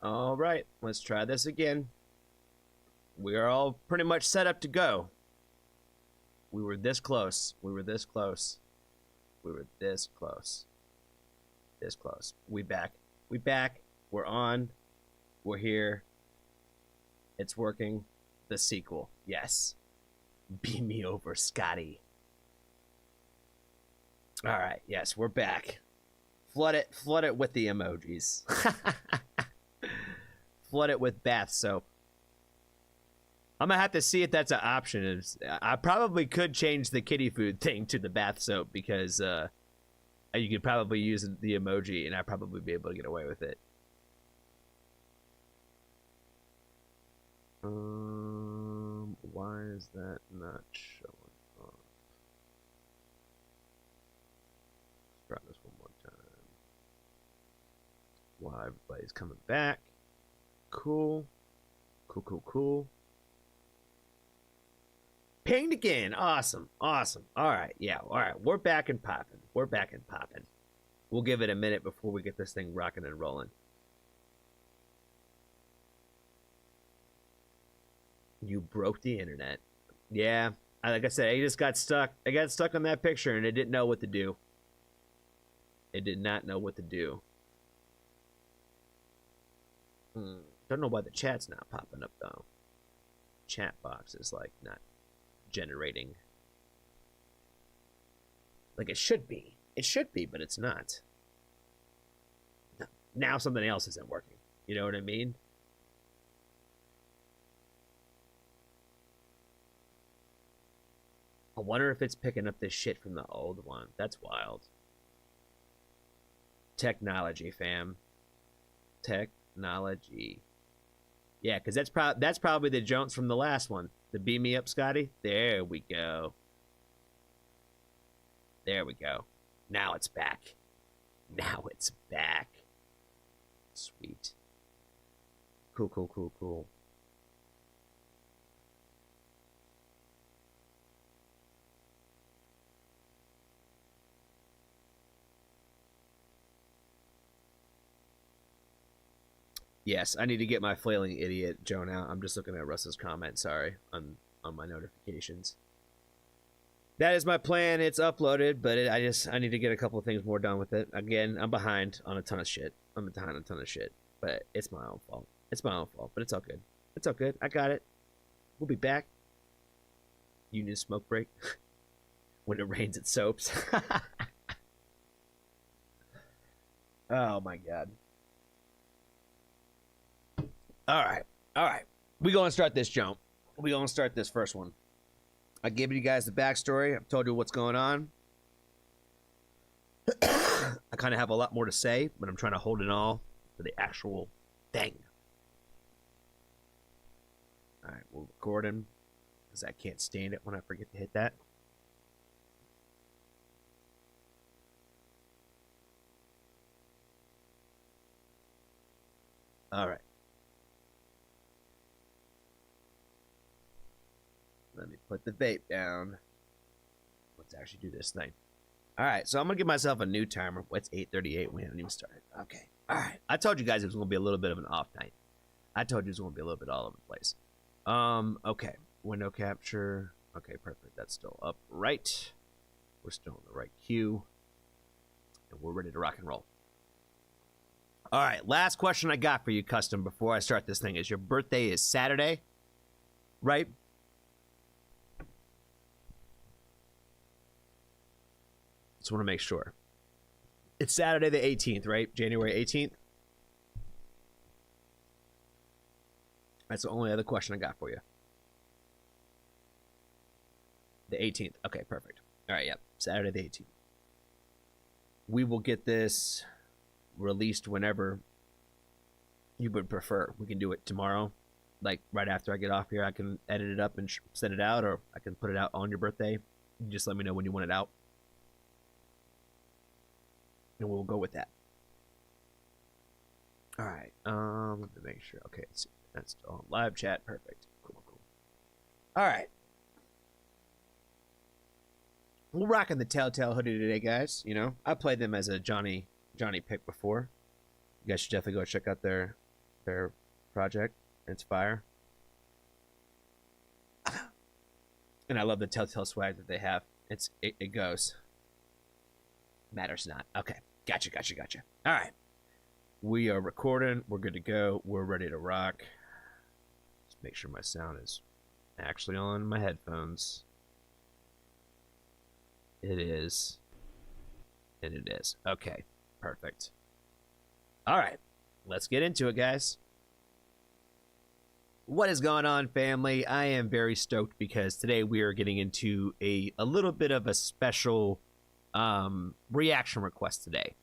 All right, let's try this again. We are all pretty much set up to go. We were this close. We were this close. We were this close. This close. We back. We back. We're on. We're here. It's working. The sequel. Yes. Beam me over, Scotty. All right. Yes, we're back. Flood it with the emojis. Flood it with bath soap. I'm gonna have to see if that's an option. I probably could change the kitty food thing to the bath soap because you could probably use the emoji and I'd probably be able to get away with it. Why is that not showing up? Let's try this one more time. While everybody's coming back. Cool. Cool. Pinged again. Awesome. All right. Yeah. All right. We're back and popping. We'll give it a minute before we get this thing rocking and rolling. You broke the internet. Yeah. Like I said, I just got stuck. I got stuck on that picture and it didn't know what to do. It did not know what to do. Don't know why the chat's not popping up though. Chat box is like not generating. Like it should be. It should be, but it's not. Now something else isn't working. You know what I mean? I wonder if it's picking up this shit from the old one. That's wild. Technology, fam. Technology. Yeah, because that's probably the Jones from the last one. The beam me up, Scotty. There we go. There we go. Now it's back. Now it's back. Sweet. Cool. Yes, I need to get my flailing idiot Joan out. I'm just looking at Russ's comment, sorry, on my notifications. That is my plan. It's uploaded, but I need to get a couple of things more done with it. Again, I'm behind on a ton of shit. But it's my own fault. But it's all good. It's all good. I got it. We'll be back. Union smoke break. When it rains, it soaps. Oh my god. All right. We gonna start this jump. We gonna start this first one. I gave you guys the backstory. I've told you what's going on. I kind of have a lot more to say, but I'm trying to hold it all for the actual thing. All right, we're recording because I can't stand it when I forget to hit that. All right. Let me put the vape down. Let's actually do this thing. All right, so I'm going to give myself a new timer. It's 8:38. We haven't even started. Okay. All right. I told you guys it was going to be a little bit of an off night. I told you it was going to be a little bit all over the place. Okay. Window capture. Okay, perfect. That's still up right. We're still in the right queue. And we're ready to rock and roll. All right, last question I got for you, Custom, before I start this thing is your birthday is Saturday, right? Just want to make sure. It's Saturday the 18th, right? January 18th? That's the only other question I got for you. The 18th. Okay, perfect. All right, yep. Saturday the 18th. We will get this released whenever you would prefer. We can do it tomorrow. Like, right after I get off here, I can edit it up and send it out, or I can put it out on your birthday. You just let me know when you want it out. And we'll go with that. All right. Let me make sure. Okay, let's see. That's still on live chat. Perfect. Cool. All right. We're rocking the Telltale hoodie today, guys. You know, I played them as a Johnny pick before. You guys should definitely go check out their Their project. It's fire. And I love the Telltale swag that they have. It goes. Matters not. Okay. Gotcha. All right. We are recording. We're good to go. We're ready to rock. Just make sure my sound is actually on my headphones. It is. And it is. Okay. Perfect. All right. Let's get into it, guys. What is going on, family? I am very stoked because today we are getting into a little bit of a special reaction request today.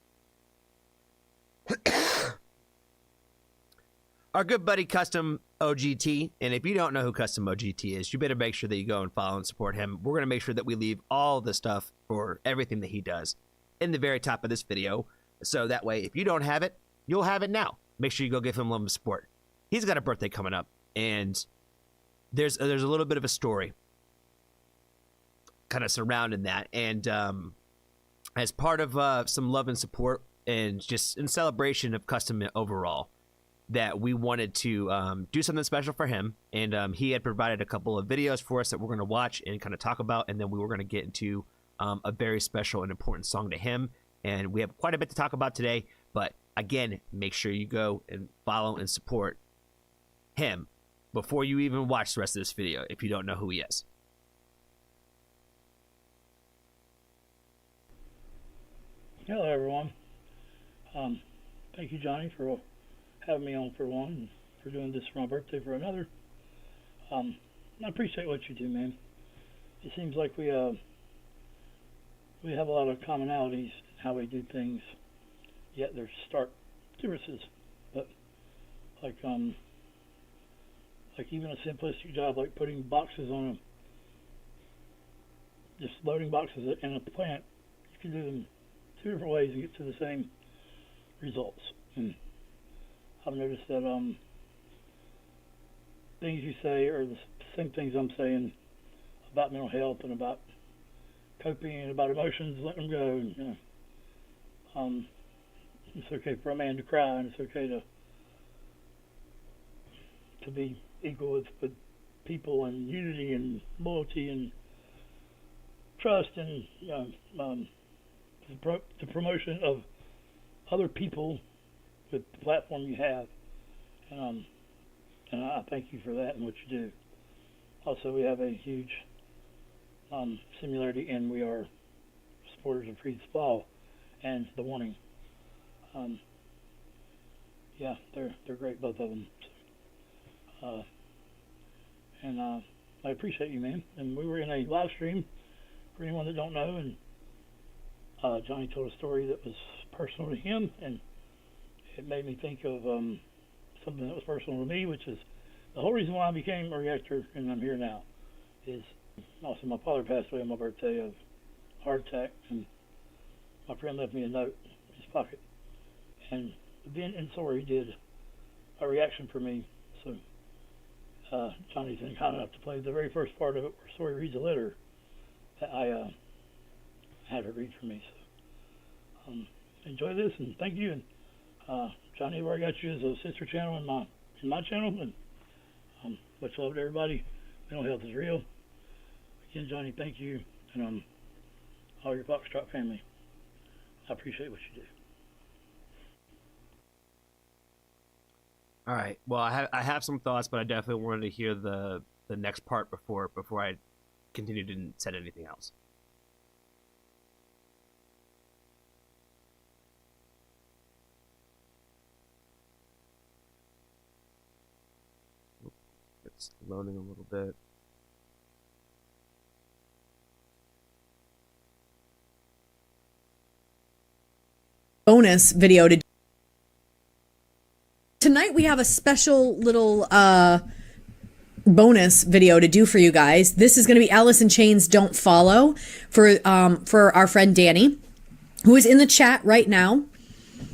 Our good buddy Custom OGT, and if you don't know who Custom OGT is, you better make sure that you go and follow and support him. We're going to make sure that we leave all the stuff for everything that he does in the very top of this video, so that way if you don't have it, you'll have it now. Make sure you go give him love and support. He's got a birthday coming up, and there's a little bit of a story kind of surrounding that, and as part of some love and support and just in celebration of Custom overall, that we wanted to do something special for him, and he had provided a couple of videos for us that we're going to watch and kind of talk about, and then we were going to get into a very special and important song to him, and we have quite a bit to talk about today. But again, make sure you go and follow and support him before you even watch the rest of this video if you don't know who he is. Hello everyone. Thank you, Johnny, for having me on for one, and for doing this for my birthday for another. I appreciate what you do, man. It seems like we have a lot of commonalities in how we do things, yet there's stark differences. But like even a simplistic job like putting boxes on just loading boxes in a plant, you can do them two different ways and get to the same results. And I've noticed that things you say are the same things I'm saying about mental health and about coping and about emotions, letting them go. And, you know, it's okay for a man to cry, and it's okay to be equal with people, and unity and loyalty and trust, and the promotion of other people with the platform you have, and I thank you for that and what you do. Also, we have a huge similarity, and we are supporters of Free Spa and The Warning. Yeah, they're great, both of them. And I appreciate you, man. And we were in a live stream for anyone that don't know, and Johnny told a story that was personal to him, and it made me think of something that was personal to me, which is the whole reason why I became a reactor and I'm here now. Is also my father passed away on my birthday of heart attack, and my friend left me a note in his pocket, and Ben and Sorry did a reaction for me. So Johnny's been kind enough to play the very first part of it where Sorry reads a letter that I had her read for me. So enjoy this, and thank you. And Johnny, where I got you is a sister channel in my channel, and much love to everybody. Mental health is real. Again, Johnny, thank you, and all your Foxtrot family. I appreciate what you do. All right. Well, I have some thoughts, but I definitely wanted to hear the next part before I continued and said anything else. It's loading a little bit. Bonus video to tonight. We have a special little bonus video to do for you guys. This is going to be Alice in Chains Don't Follow for our friend Danny, who is in the chat right now.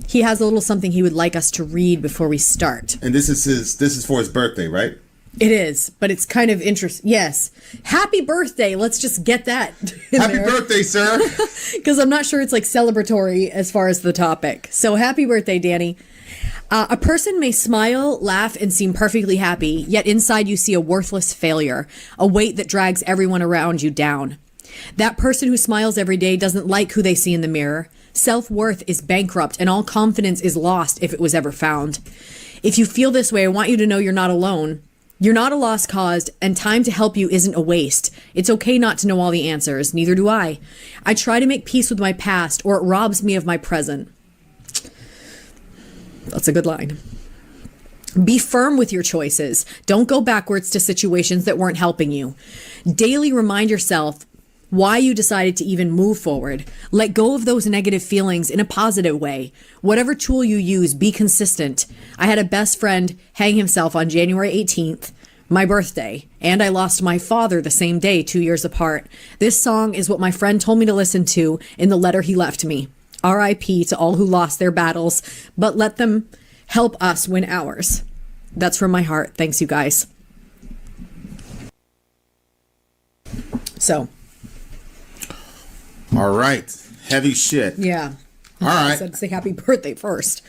He has a little something he would like us to read before we start. And this is for his birthday, right? It is, but it's kind of interesting. Yes. Happy birthday. Let's just get that in Happy there. birthday, sir. Because I'm not sure it's like celebratory as far as the topic. So happy birthday, Danny. A person may smile, laugh, and seem perfectly happy, yet inside you see a worthless failure, a weight that drags everyone around you down. That person who smiles every day doesn't like who they see in the mirror. Self-worth is bankrupt, and all confidence is lost if it was ever found. If you feel this way, I want you to know you're not alone. You're not a lost cause, and time to help you isn't a waste. It's okay not to know all the answers, neither do I. I try to make peace with my past, or it robs me of my present. That's a good line. Be firm with your choices. Don't go backwards to situations that weren't helping you. Daily remind yourself why you decided to even move forward. Let go of those negative feelings in a positive way. Whatever tool you use, be consistent. I had a best friend hang himself on January 18th, my birthday, and I lost my father the same day, 2 years apart. This song is what my friend told me to listen to in the letter he left me. R.I.P. to all who lost their battles, but let them help us win ours. That's from my heart. Thanks, you guys. So. All right. Heavy shit. Yeah. All I right. said say happy birthday first.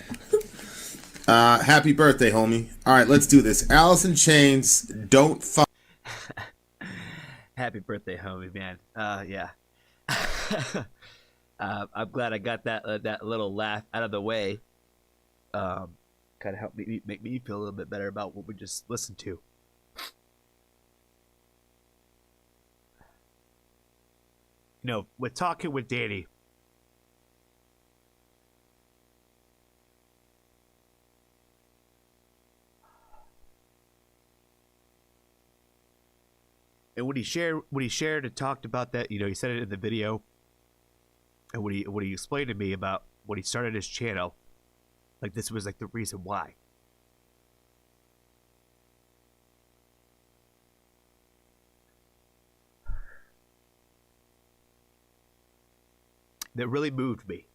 Happy birthday, homie. All right, let's do this. Alice in Chains, Don't Fuck. Happy birthday, homie, man. Yeah. I'm glad I got that little laugh out of the way. Kind of helped make me feel a little bit better about what we just listened to. You know, with talking with Danny, and when he shared and talked about that, you know, he said it in the video, and when he explained to me about when he started his channel, like this was like the reason why. That really moved me.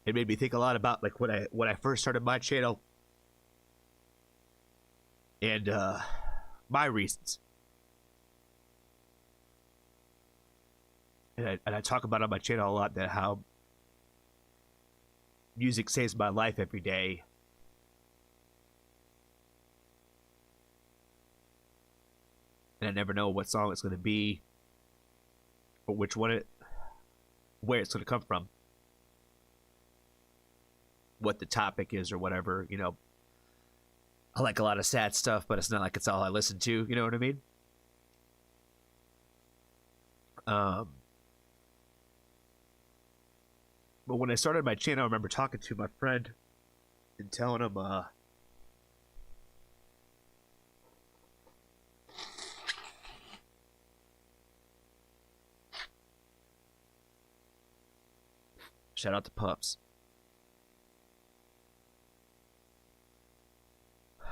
It made me think a lot about like when I first started my channel and my reasons. And I talk about on my channel a lot that how music saves my life every day. And I never know what song it's going to be or where it's going to come from. What the topic is or whatever, you know. I like a lot of sad stuff, but it's not like it's all I listen to, you know what I mean? But when I started my channel, I remember talking to my friend and telling him, shout out to Pups. I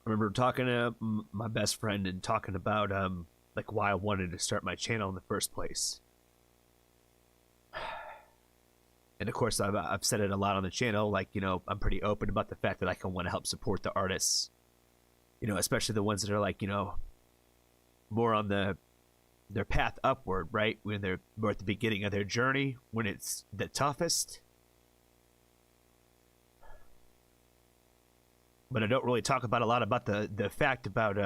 remember talking to my best friend and talking about like why I wanted to start my channel in the first place. And of course, I've said it a lot on the channel. Like, you know, I'm pretty open about the fact that I can want to help support the artists. You know, especially the ones that are like, you know, more on their path upward, right? When they're more at the beginning of their journey, when it's the toughest. But I don't really talk about a lot about the fact about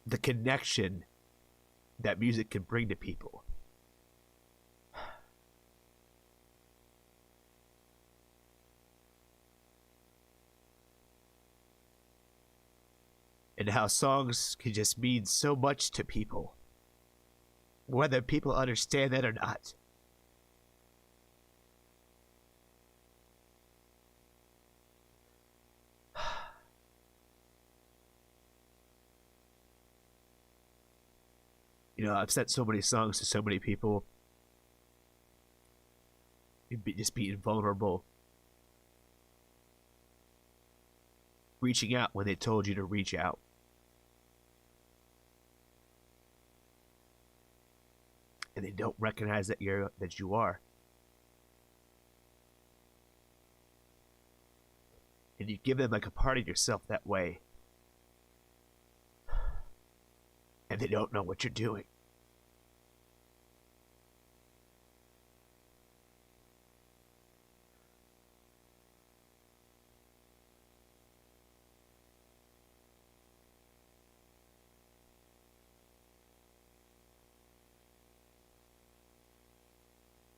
the connection that music can bring to people. And how songs can just mean so much to people, whether people understand that or not. You know, I've sent so many songs to so many people. Just being vulnerable. Reaching out when they told you to reach out. And they don't recognize that you are. And you give them like a part of yourself that way. And they don't know what you're doing.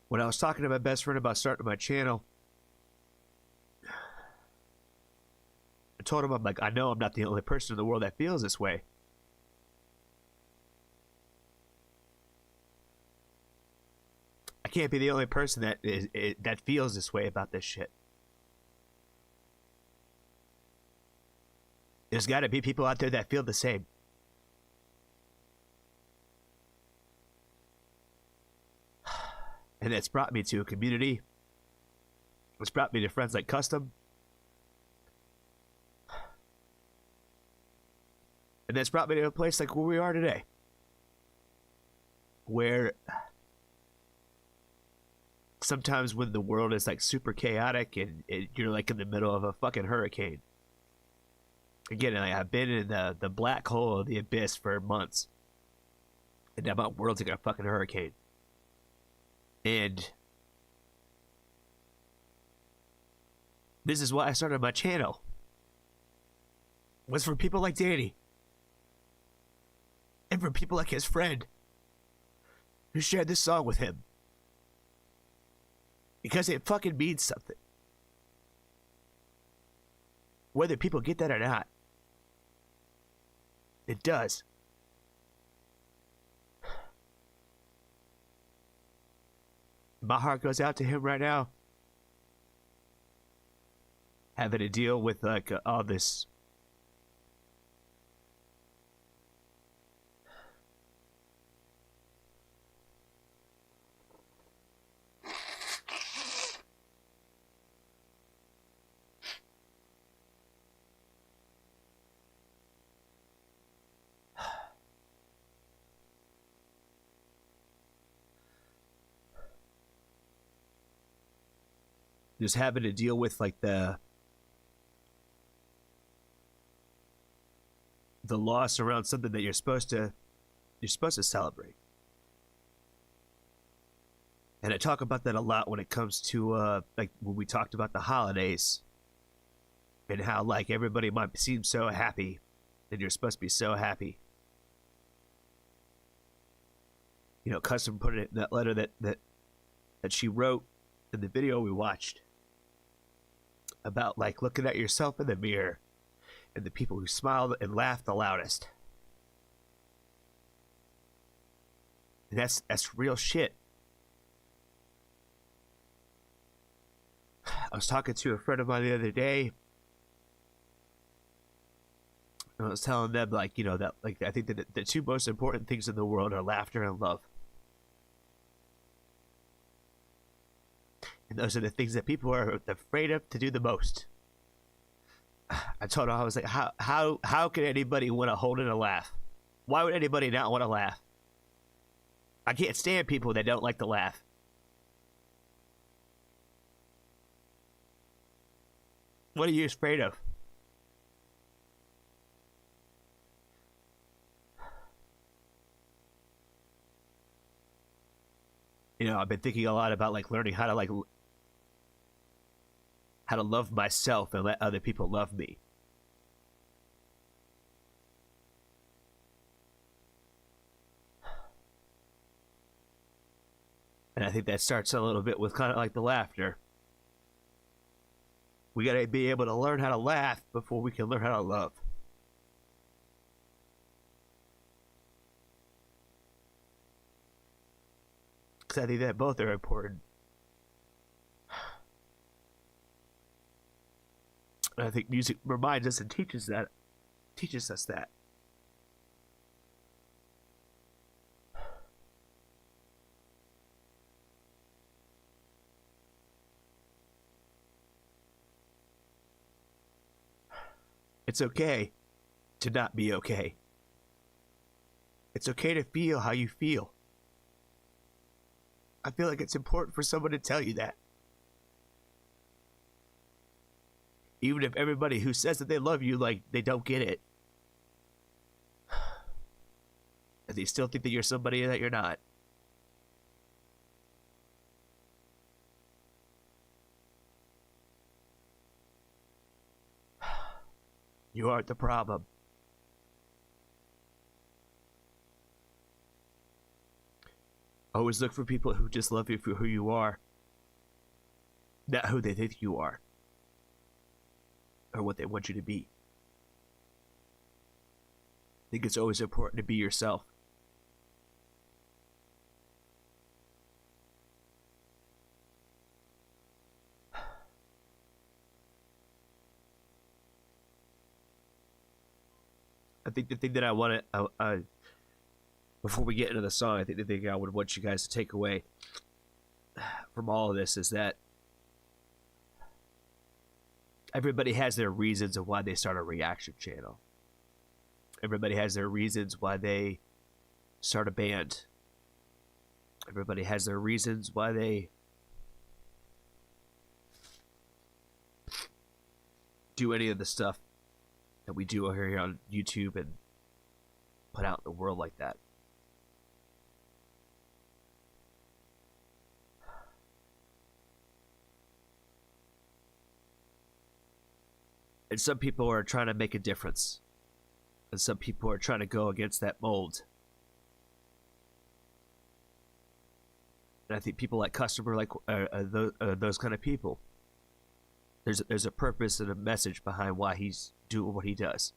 when I was talking to my best friend about starting my channel, I told him, I'm like, I know I'm not the only person in the world that feels this way. I can't be the only person that feels this way about this shit. There's got to be people out there that feel the same. And that's brought me to a community. It's brought me to friends like Custom. And that's brought me to a place like where we are today. Where sometimes when the world is like super chaotic and you're like in the middle of a fucking hurricane. Again, I've been in the black hole of the abyss for months. And now my world's like a fucking hurricane. And this is why I started my channel. Was for people like Danny. And for people like his friend. Who shared this song with him. Because it fucking means something. Whether people get that or not. It does. My heart goes out to him right now. Having to deal with like all this. Just having to deal with like the loss around something that you're supposed to celebrate. And I talk about that a lot when it comes to like when we talked about the holidays and how like everybody might seem so happy and you're supposed to be so happy. You know, Custom put it in that letter that she wrote in the video we watched about like looking at yourself in the mirror and the people who smiled and laughed the loudest. And that's real shit. I was talking to a friend of mine the other day. And I was telling them like, you know, that like I think that the two most important things in the world are laughter and love. And those are the things that people are afraid of to do the most. I told her, I was like, how can anybody want to hold in a laugh? Why would anybody not want to laugh? I can't stand people that don't like to laugh. What are you afraid of? You know, I've been thinking a lot about like learning how to love myself and let other people love me. And I think that starts a little bit with kind of like the laughter. We gotta be able to learn how to laugh before we can learn how to love. Because I think that both are important. And I think music reminds us and teaches us that. It's okay to not be okay. It's okay to feel how you feel. I feel like it's important for someone to tell you that. Even if everybody who says that they love you, like, they don't get it. And they still think that you're somebody that you're not. You aren't the problem. Always look for people who just love you for who you are, not who they think you are, or what they want you to be. I think it's always important to be yourself. I think the thing that I want to, before we get into the song, I think the thing I would want you guys to take away from all of this is that everybody has their reasons of why they start a reaction channel. Everybody has their reasons why they start a band. Everybody has their reasons why they do any of the stuff that we do here on YouTube and put out in the world like that. And some people are trying to make a difference. And some people are trying to go against that mold. And I think people like Customer, like those kind of people, there's a purpose and a message behind why he's doing what he does.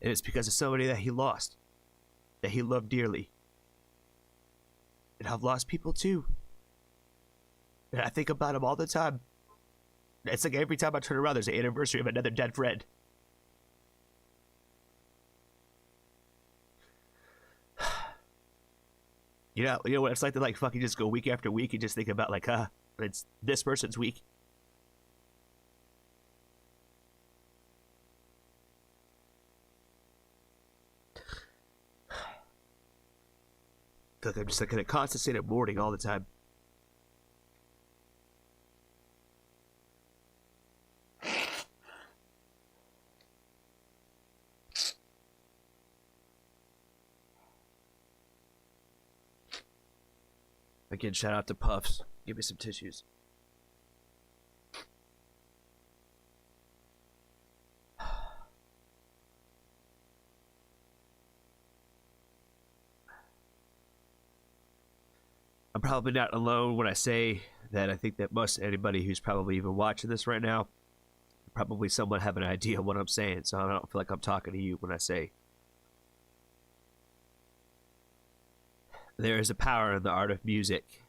And it's because of somebody that he lost, that he loved dearly. And I've lost people too. And I think about him all the time. It's like every time I turn around, there's an anniversary of another dead friend. You know what it's like to like fucking just go week after week and just think about like, it's this person's week. Cause I'm just like in a constant state of mourning all the time. Again, shout out to Puffs. Give me some tissues. I'm probably not alone when I say that I think that most anybody who's probably even watching this right now, probably somewhat have an idea of what I'm saying, so I don't feel like I'm talking to you when I say there is a power in the art of music.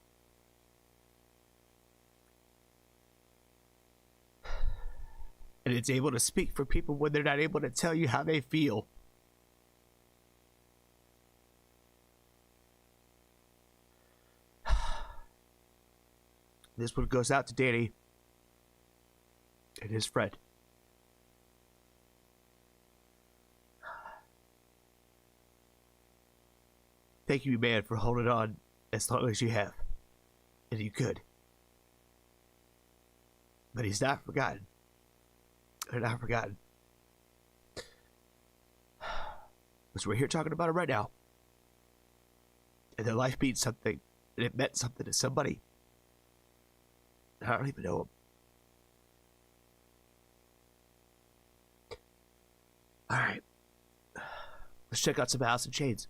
And it's able to speak for people when they're not able to tell you how they feel. This one goes out to Danny and his friend. Thank you, man, for holding on as long as you have. And you could. But he's not forgotten. They're not forgotten. Because we're here talking about it right now. And their life means something. And it meant something to somebody. I don't even know him. Alright. Let's check out some Alice in Chains.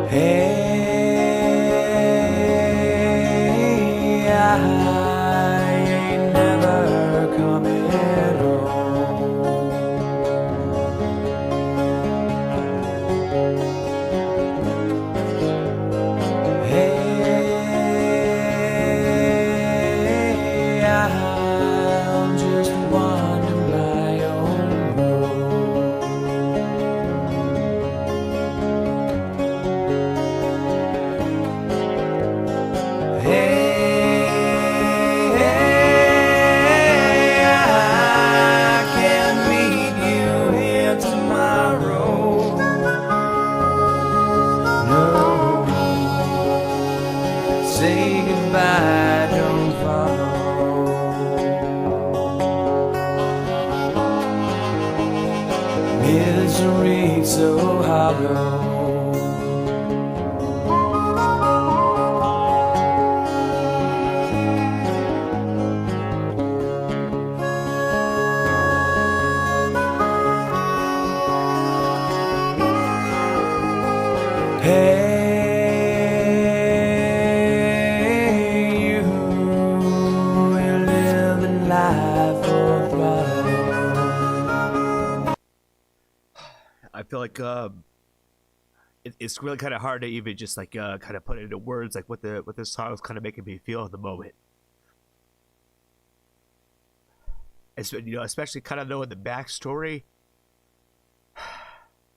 Hey, I ain't never coming home. misery so hollow. Hey, you living life full throttle. I feel like it's really kind of hard to even just like kind of put it into words like what this song is kind of making me feel at the moment. Especially kind of knowing the backstory.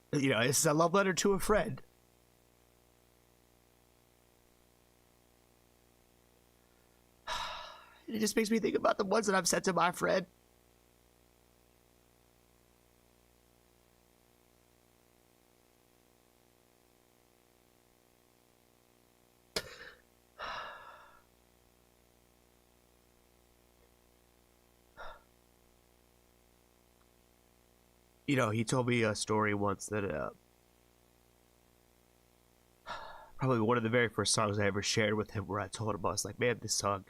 This is a love letter to a friend. It just makes me think about the ones that I've sent to my friend. He told me a story once that probably one of the very first songs I ever shared with him, where I told him, I was like, man, this song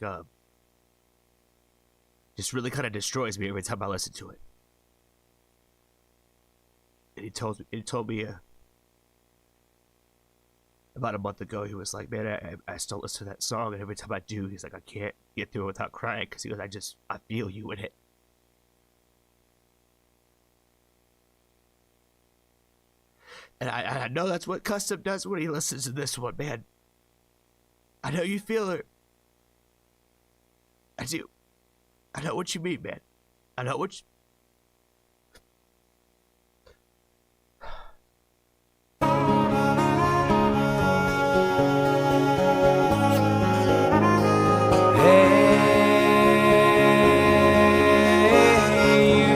just really kind of destroys me every time I listen to it. And he told me about a month ago, he was like, man, I still listen to that song, and every time I do, he's like, I can't get through it without crying, because he goes, I feel you in it. And I know that's what Custom does when he listens to this one, man. I know you feel it. I do. I know what you mean, man. I know what you... Hey, you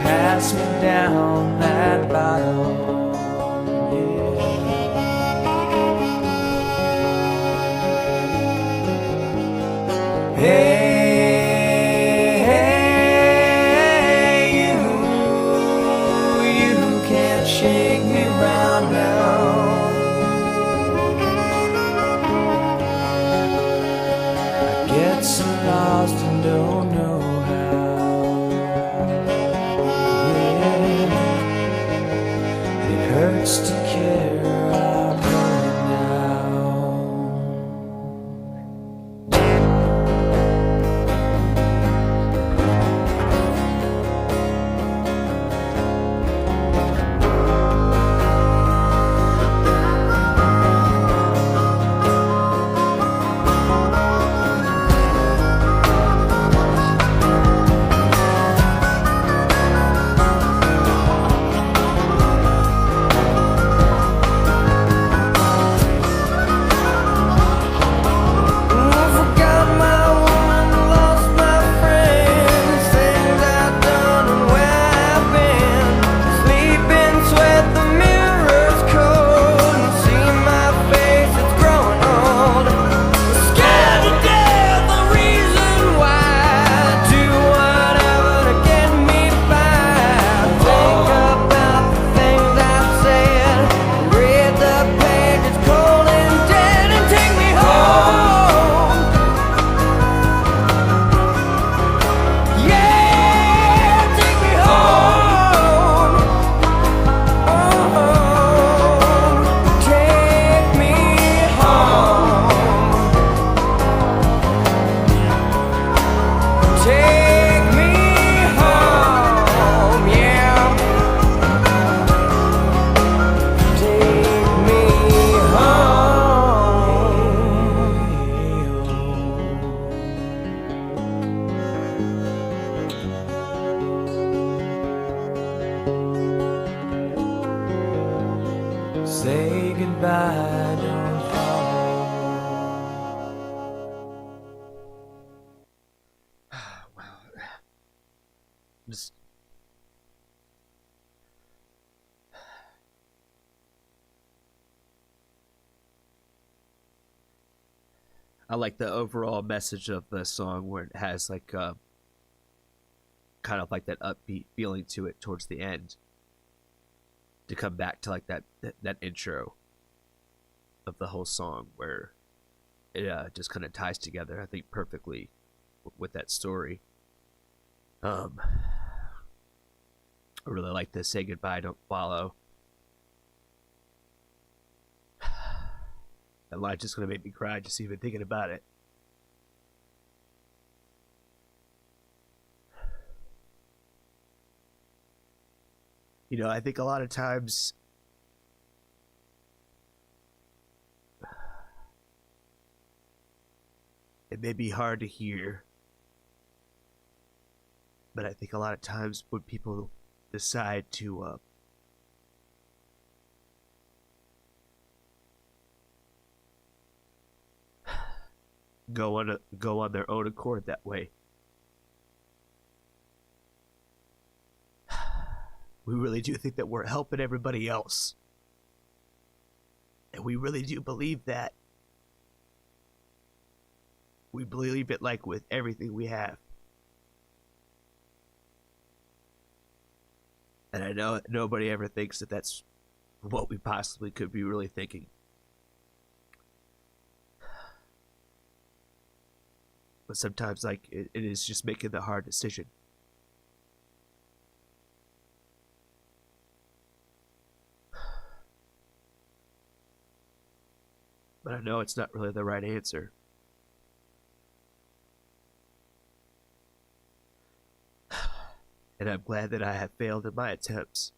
pass me down that bottle. Yeah. Hey, you can't shake me round now. I get so lost and don't know how. Yeah. It hurts to care I'm going now. Say goodbye, don't follow. Wow. Just... I like the overall message of the song where it has like kind kind of like that upbeat feeling to it towards the end, to come back to like that intro of the whole song where it just kind of ties together, I think, perfectly with that story. I really like this "Say Goodbye, Don't Follow." That line's just gonna make me cry just even thinking about it. You know, I think a lot of times it may be hard to hear, but I think a lot of times when people decide to go on their own accord that way, we really do think that we're helping everybody else, and we really do believe that. We believe it like with everything we have. And I know nobody ever thinks that that's what we possibly could be really thinking. But sometimes, like, it is just making the hard decision. But I know it's not really the right answer. And I'm glad that I have failed in my attempts.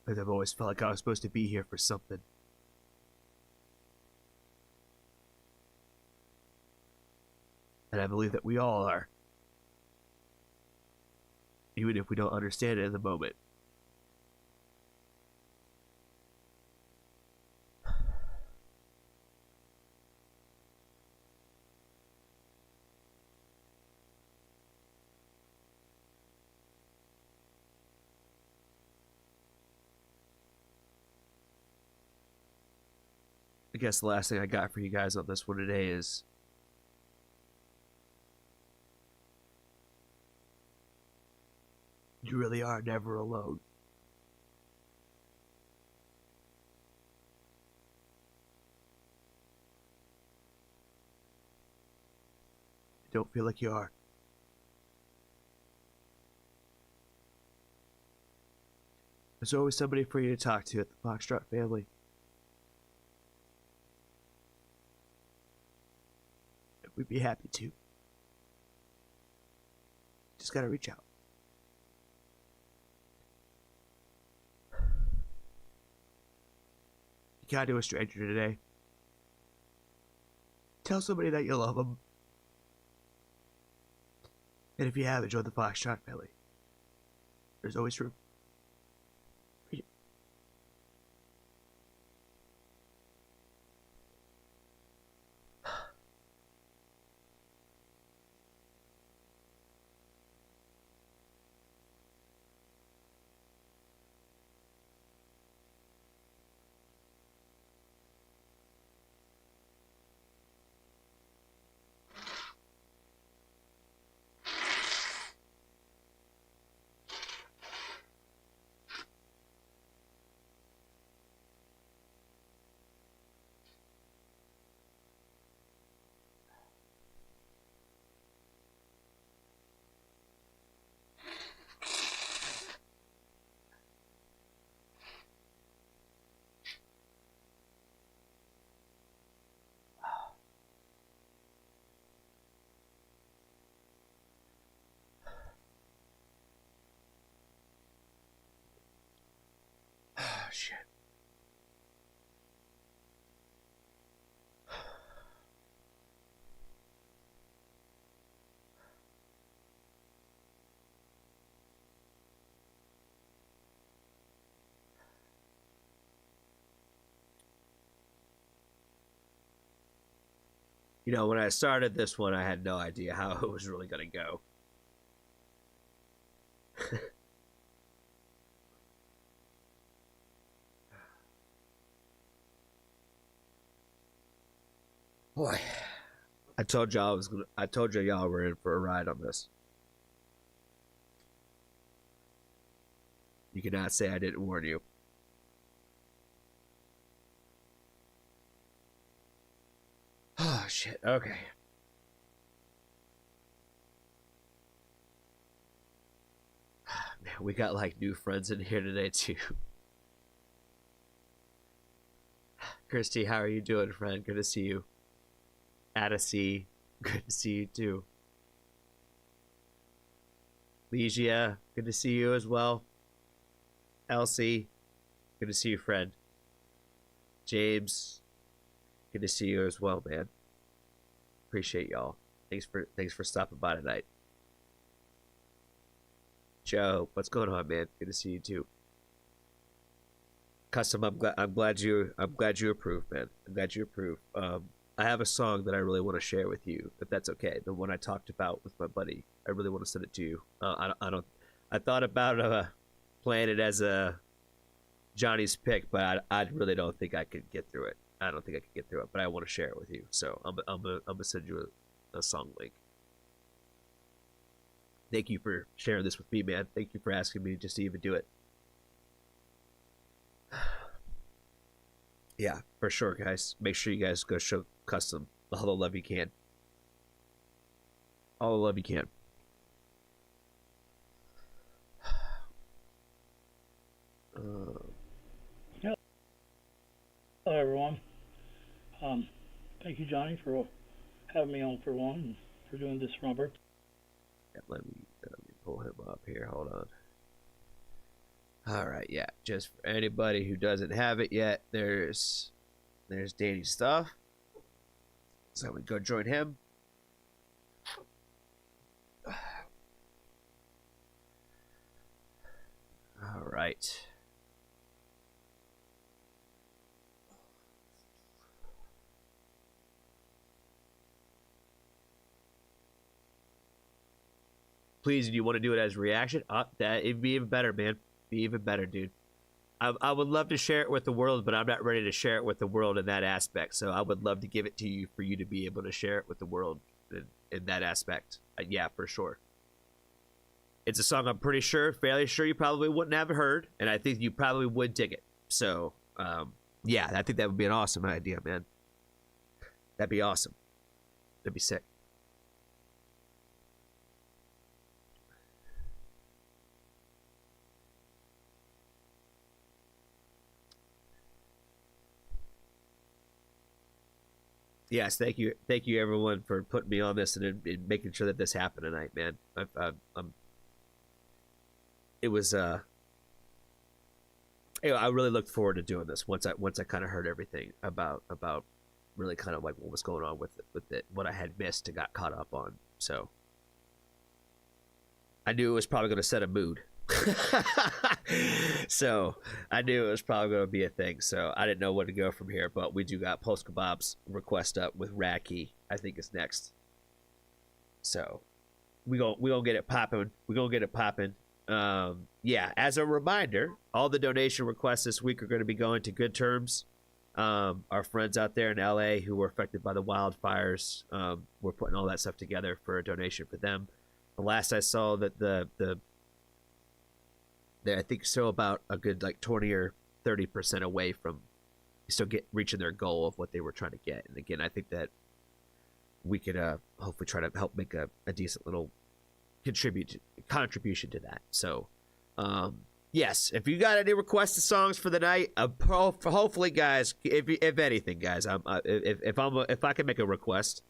Because I've always felt like I was supposed to be here for something. And I believe that we all are. Even if we don't understand it in the moment. I guess the last thing I got for you guys on this one today is you really are never alone. Don't feel like you are. There's always somebody for you to talk to at the Foxtrot family. We'd be happy to. Just gotta reach out. You gotta do a stranger today. Tell somebody that you love them. And if you have, enjoy the Foxtrot family. There's always room. Shit. You know, when I started this one, I had no idea how it was really going to go. Boy. I told y'all I was gonna. I told y'all were in for a ride on this. You cannot say I didn't warn you. Oh shit. Okay. Man, we got like new friends in here today too. Christy, how are you doing, friend? Good to see you. Addisy, good to see you too. Legia, good to see you as well. Elsie, good to see you, friend. James, good to see you as well, man. Appreciate y'all. Thanks for stopping by tonight. Joe, what's going on, man? Good to see you too. Custom, I'm glad you approve, man. I'm glad you approve. I have a song that I really want to share with you, if that's okay. The one I talked about with my buddy. I really want to send it to you. I thought about playing it as a Johnny's pick, but I really don't think I could get through it. I don't think I could get through it, but I want to share it with you. So I'm gonna send you a song link. Thank you for sharing this with me, man. Thank you for asking me just to even do it. Yeah, for sure, guys. Make sure you guys go show Custom all the love you can. All the love you can. Hello, everyone. Thank you, Johnny, for having me on for one and for doing this for my birthday. Yeah, let me pull him up here. Hold on. All right, yeah. Just for anybody who doesn't have it yet, there's Danny's stuff. So we go join him. All right. Please, do you want to do it as a reaction? That it'd be even better, man. Be even better, dude. I would love to share it with the world, but I'm not ready to share it with the world in that aspect. So I would love to give it to you for you to be able to share it with the world in that aspect. Yeah, for sure. It's a song I'm pretty sure, fairly sure you probably wouldn't have heard, and I think you probably would dig it. So, yeah, I think that would be an awesome idea, man. That'd be awesome. That'd be sick. Yes, thank you everyone for putting me on this and making sure that this happened tonight, man. It was I really looked forward to doing this once I kind of heard everything about really kind of like what was going on with it, what I had missed and got caught up on. So I knew it was probably going to set a mood. So I knew it was probably going to be a thing. So I didn't know where to go from here, but we do got Post Kebab's request up with Racky. I think is next. So we gonna get it popping. We gonna get it popping. Yeah. As a reminder, all the donation requests this week are going to be going to Good Terms. Our friends out there in LA who were affected by the wildfires. We're putting all that stuff together for a donation for them. The last I saw that they're I think still about a good like 20 or 30% away from still reaching their goal of what they were trying to get. And again, I think that we could hopefully try to help make a decent little contribution to that. So yes, if you got any requested songs for the night, hopefully guys, if anything guys, if I can make a request,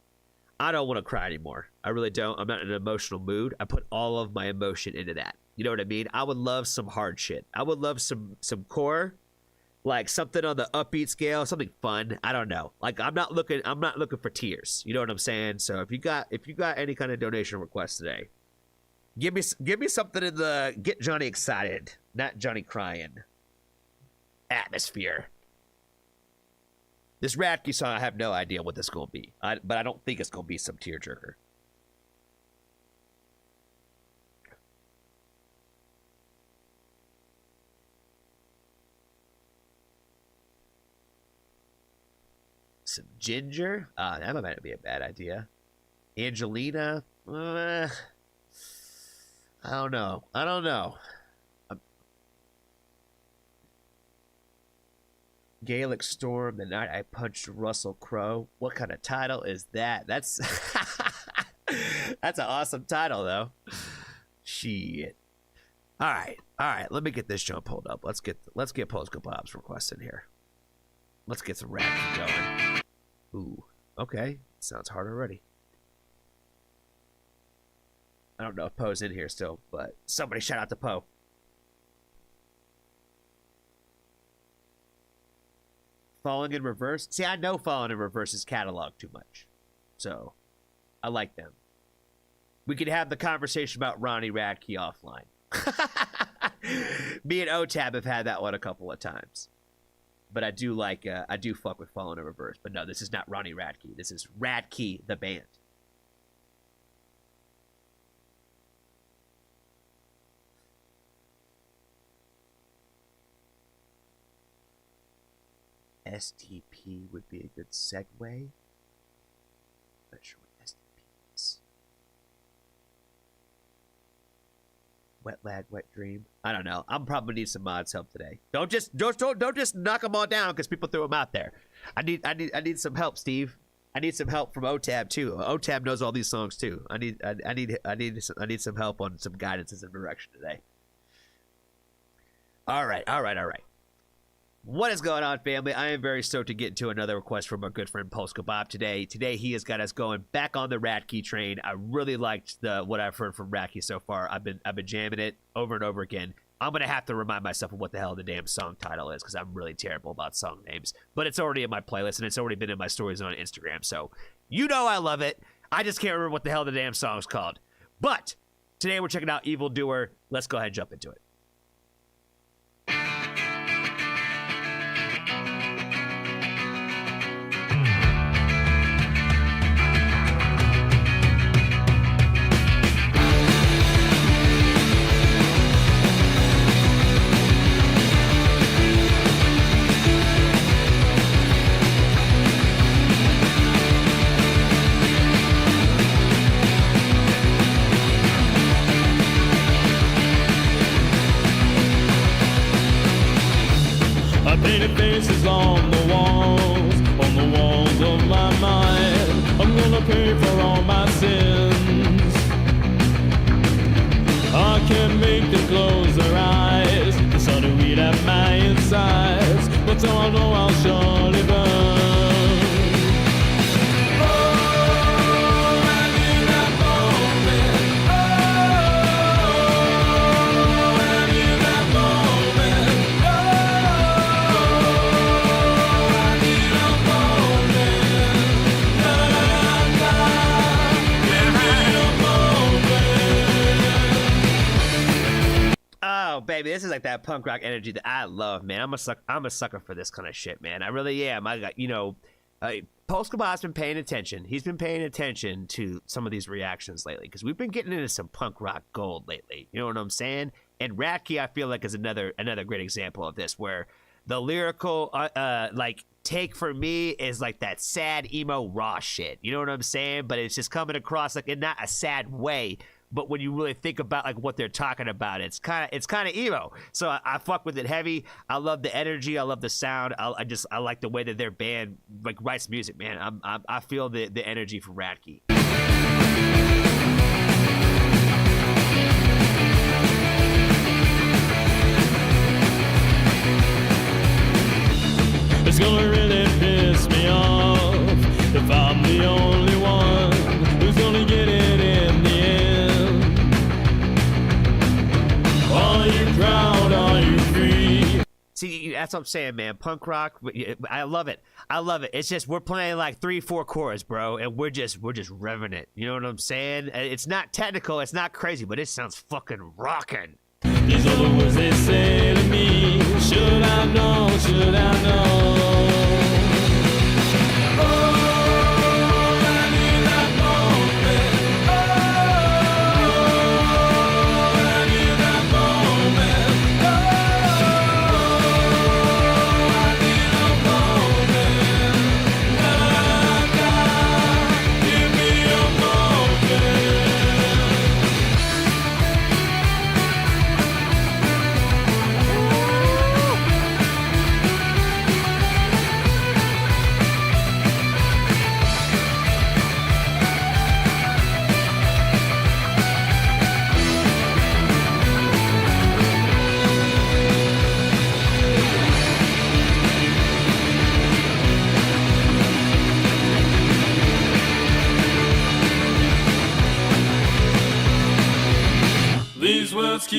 I don't want to cry anymore. I really don't. I'm not in an emotional mood. I put all of my emotion into that. You know what I mean? I would love some hard shit. I would love some core, like something on the upbeat scale, something fun. I don't know. Like I'm not looking for tears. You know what I'm saying? So if you got any kind of donation request today, give me something in the get Johnny excited, not Johnny crying atmosphere. This Ratke song, I have no idea what this is going to be. But I don't think it's going to be some tearjerker. Some ginger? That might not be a bad idea. Angelina. I don't know. Gaelic Storm, The Night I Punched Russell Crowe. What kind of title is that? That's that's an awesome title, though. Shit. All right. Let me get this show pulled up. Let's get Polska Bob's request in here. Let's get some rap going. Ooh. Okay. Sounds hard already. I don't know if Poe's in here still, but somebody shout out to Poe. Falling in Reverse. See, I know Falling in Reverse's catalog too much. So, I like them. We could have the conversation about Ronnie Radke offline. Me and OTAB have had that one a couple of times. But I do fuck with Falling in Reverse. But no, this is not Ronnie Radke. This is Radke, the band. STP would be a good segue. Not sure what STP is. Wet Lad, Wet Dream. I don't know. I'm probably need some mods help today. Don't just knock them all down because people threw them out there. I need some help, Steve. I need some help from OTAB too. OTAB knows all these songs too. I need some help on some guidance and some direction today. All right. What is going on, family? I am very stoked to get into another request from our good friend Polska Bob today. Today, he has got us going back on the Radke train. I really liked what I've heard from Radke so far. I've been jamming it over and over again. I'm gonna have to remind myself of what the hell the damn song title is because I'm really terrible about song names. But it's already in my playlist and it's already been in my stories on Instagram. So you know I love it. I just can't remember what the hell the damn song's called. But today we're checking out Evil Doer. Let's go ahead and jump into it. Painted faces on the walls of my mind. I'm gonna pay for all my sins. I can't make them close their eyes. The sun will eat at my insides, but so I know I'll surely burn. Oh, baby, this is like that punk rock energy that I love, man. I'm a sucker for this kind of shit, man. I really am. I got, Polska Bob's been paying attention. He's been paying attention to some of these reactions lately because we've been getting into some punk rock gold lately. You know what I'm saying? And Radke, I feel like, is another great example of this, where the lyrical take for me is like that sad emo raw shit. You know what I'm saying? But it's just coming across like in not a sad way. But when you really think about like what they're talking about, it's kind of emo. So I fuck with it heavy. I love the energy. I love the sound. I like the way that their band like writes music, man. I feel the energy from Radke. It's gonna really piss me off if I'm the only one who's gonna get it in the end. Are you proud? Are you free? See, that's what I'm saying, man. Punk rock, I love it. It's just we're playing like 3-4 chords, bro, and we're just revving it. You know what I'm saying? It's not technical, it's not crazy, but it sounds fucking rocking. These are the words they say to me. Should I know? Should I know?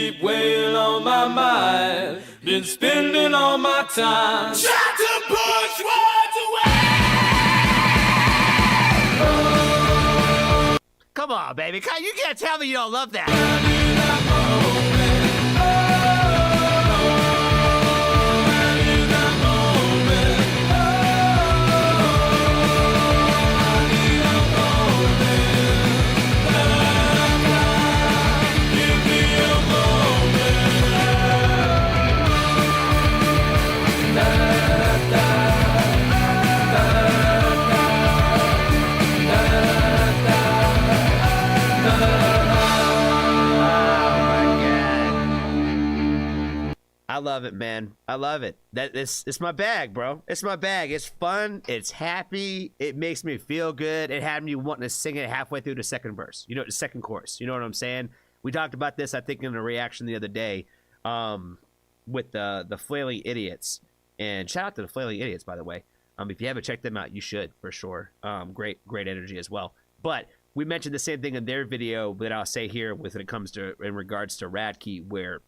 keep weighing on my mind. Been spending all my time trying to push words away. Come on, baby. You can't tell me you don't love that. I love it, man. I love it. It's my bag, bro. It's my bag. It's fun. It's happy. It makes me feel good. It had me wanting to sing it halfway through the second verse. You know, the second chorus. You know what I'm saying? We talked about this, I think, in a reaction the other day, with the Flailing Idiots. And shout out to the Flailing Idiots, by the way. If you haven't checked them out, you should for sure. Great energy as well. But we mentioned the same thing in their video that I'll say here when it comes to in regards to Radkey, where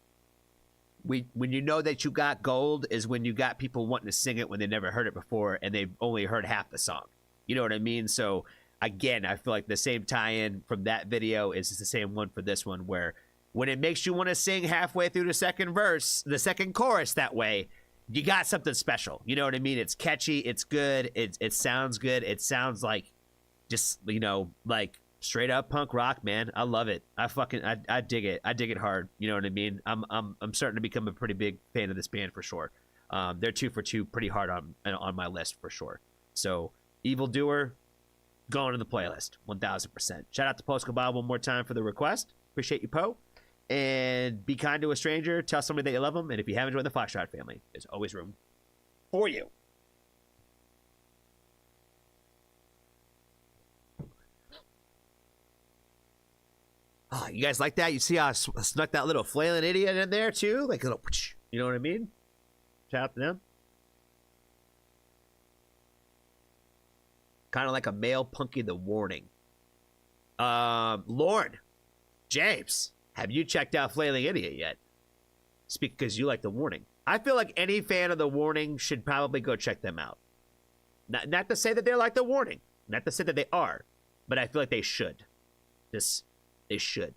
when you know that you got gold is when you got people wanting to sing it when they never heard it before and they've only heard half the song. You know what I mean? So again, I feel like the same tie-in from that video is the same one for this one, where when it makes you want to sing halfway through the second verse, the second chorus that way, you got something special. You know what I mean? It's catchy. It's good. It sounds good. It sounds like just, you know, like straight up punk rock, man. I love it. I dig it. I dig it hard. You know what I mean? I'm starting to become a pretty big fan of this band for sure. They're 2 for 2 pretty hard on my list for sure. So Evildoer, going to the playlist 1000%. Shout out to Post Cabal one more time for the request. Appreciate you, Poe. And be kind to a stranger. Tell somebody that you love them. And if you haven't joined the Foxtrot family, there's always room for you. Oh, you guys like that? You see how I snuck that little flailing idiot in there too? Like a little, you know what I mean? Shout out to them. Kind of like a male Punky the Warning. Lauren, James, have you checked out Flailing Idiot yet? Speak because you like The Warning. I feel like any fan of The Warning should probably go check them out. Not to say that they're like The Warning. Not to say that they are. But I feel like they should. They should.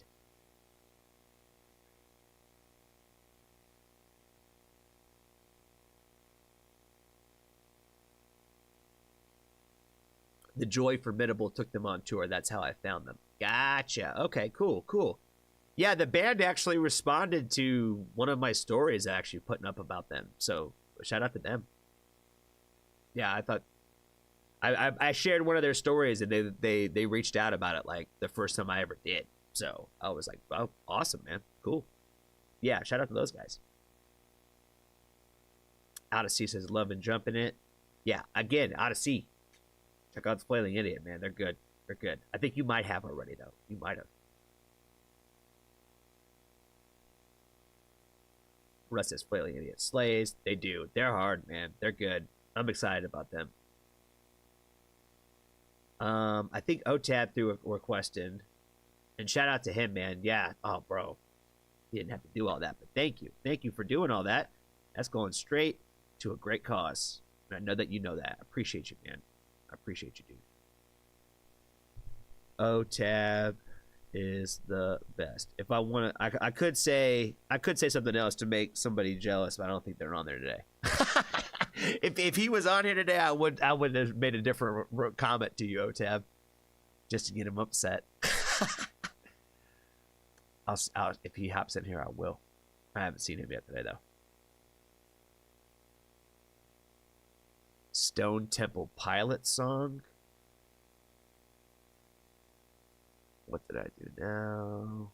The Joy Formidable took them on tour. That's how I found them. Gotcha. Okay, cool. Yeah, the band actually responded to one of my stories actually putting up about them. So shout out to them. Yeah, I thought I shared one of their stories and they reached out about it like the first time I ever did. So I was like, oh, awesome, man. Cool. Yeah, shout out to those guys. Odyssey says love and jump in it. Yeah, again, Odyssey. Check out the Flailing Idiot, man. They're good. They're good. I think you might have already, though. You might have. Russ says Flailing Idiot slays. They do. They're hard, man. They're good. I'm excited about them. I think OTAB threw a request in. And shout out to him, man. Yeah. Oh, bro. He didn't have to do all that, but thank you. Thank you for doing all that. That's going straight to a great cause. And I know that you know that. I appreciate you, man. I appreciate you, dude. OTAB is the best. If I want to, I could say something else to make somebody jealous, but I don't think they're on there today. if he was on here today, I would have made a different comment to you, OTAB, just to get him upset. I'll if he hops in here, I will. I haven't seen him yet today, though. Stone Temple Pilot song. What did I do now?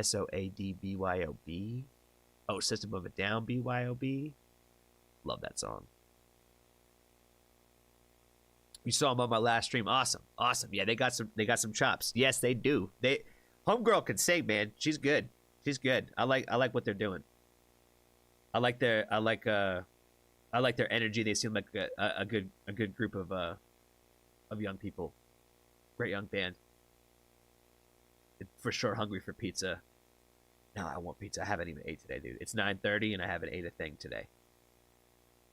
SOAD-BYOB. Oh, System of a Down BYOB. Love that song. You saw them on my last stream. Awesome. Yeah, they got some chops. Yes, they do. Homegirl can sing, man. She's good. I like what they're doing. I like their energy. They seem like a good group of young people. Great young band. for sure hungry for pizza. No, I want pizza. I haven't even ate today, dude. It's 9:30 and I haven't ate a thing today.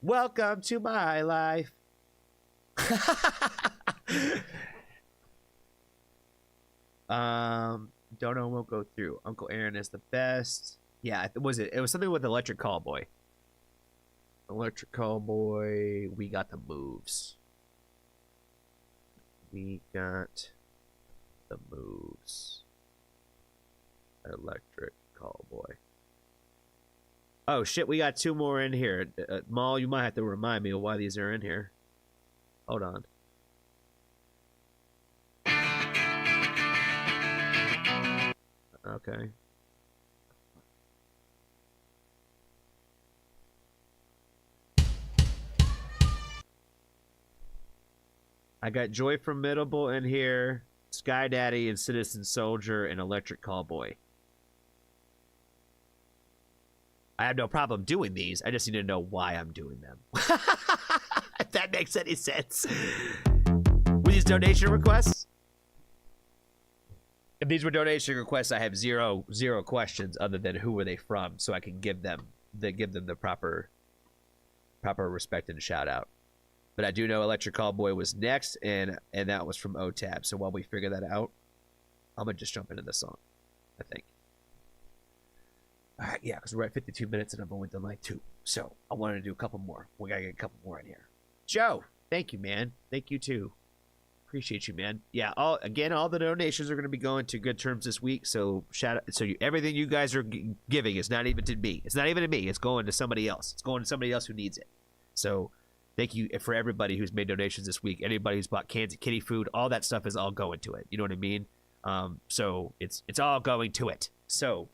Welcome to my life. Don't know, won't go through. Uncle Aaron is the best. Yeah, it was something with Electric Callboy. Electric Callboy, we got the moves. We got the moves. Electric Callboy. Oh shit, we got 2 more in here. Maul, you might have to remind me of why these are in here. Hold on. Okay. I got Joy Formidable in here, Sky Daddy and Citizen Soldier and Electric Callboy. I have no problem doing these. I just need to know why I'm doing them. If that makes any sense. Were these donation requests? If these were donation requests, I have zero questions other than who were they from, so I can give them the proper respect and shout out. But I do know Electric Callboy was next, and that was from OTAB. So while we figure that out, I'm gonna just jump into the song, I think. All right, yeah, because we're at 52 minutes and I've only done like 2. So I wanted to do a couple more. We gotta get a couple more in here. Joe, thank you, man. Thank you too. Appreciate you, man. Yeah, all the donations are going to be going to Good Terms this week. So everything you guys are giving is not even to me. It's not even to me. It's going to somebody else. It's going to somebody else who needs it. So thank you for everybody who's made donations this week. Anybody who's bought cans of kitty food, all that stuff is all going to it. You know what I mean? So it's all going to it. So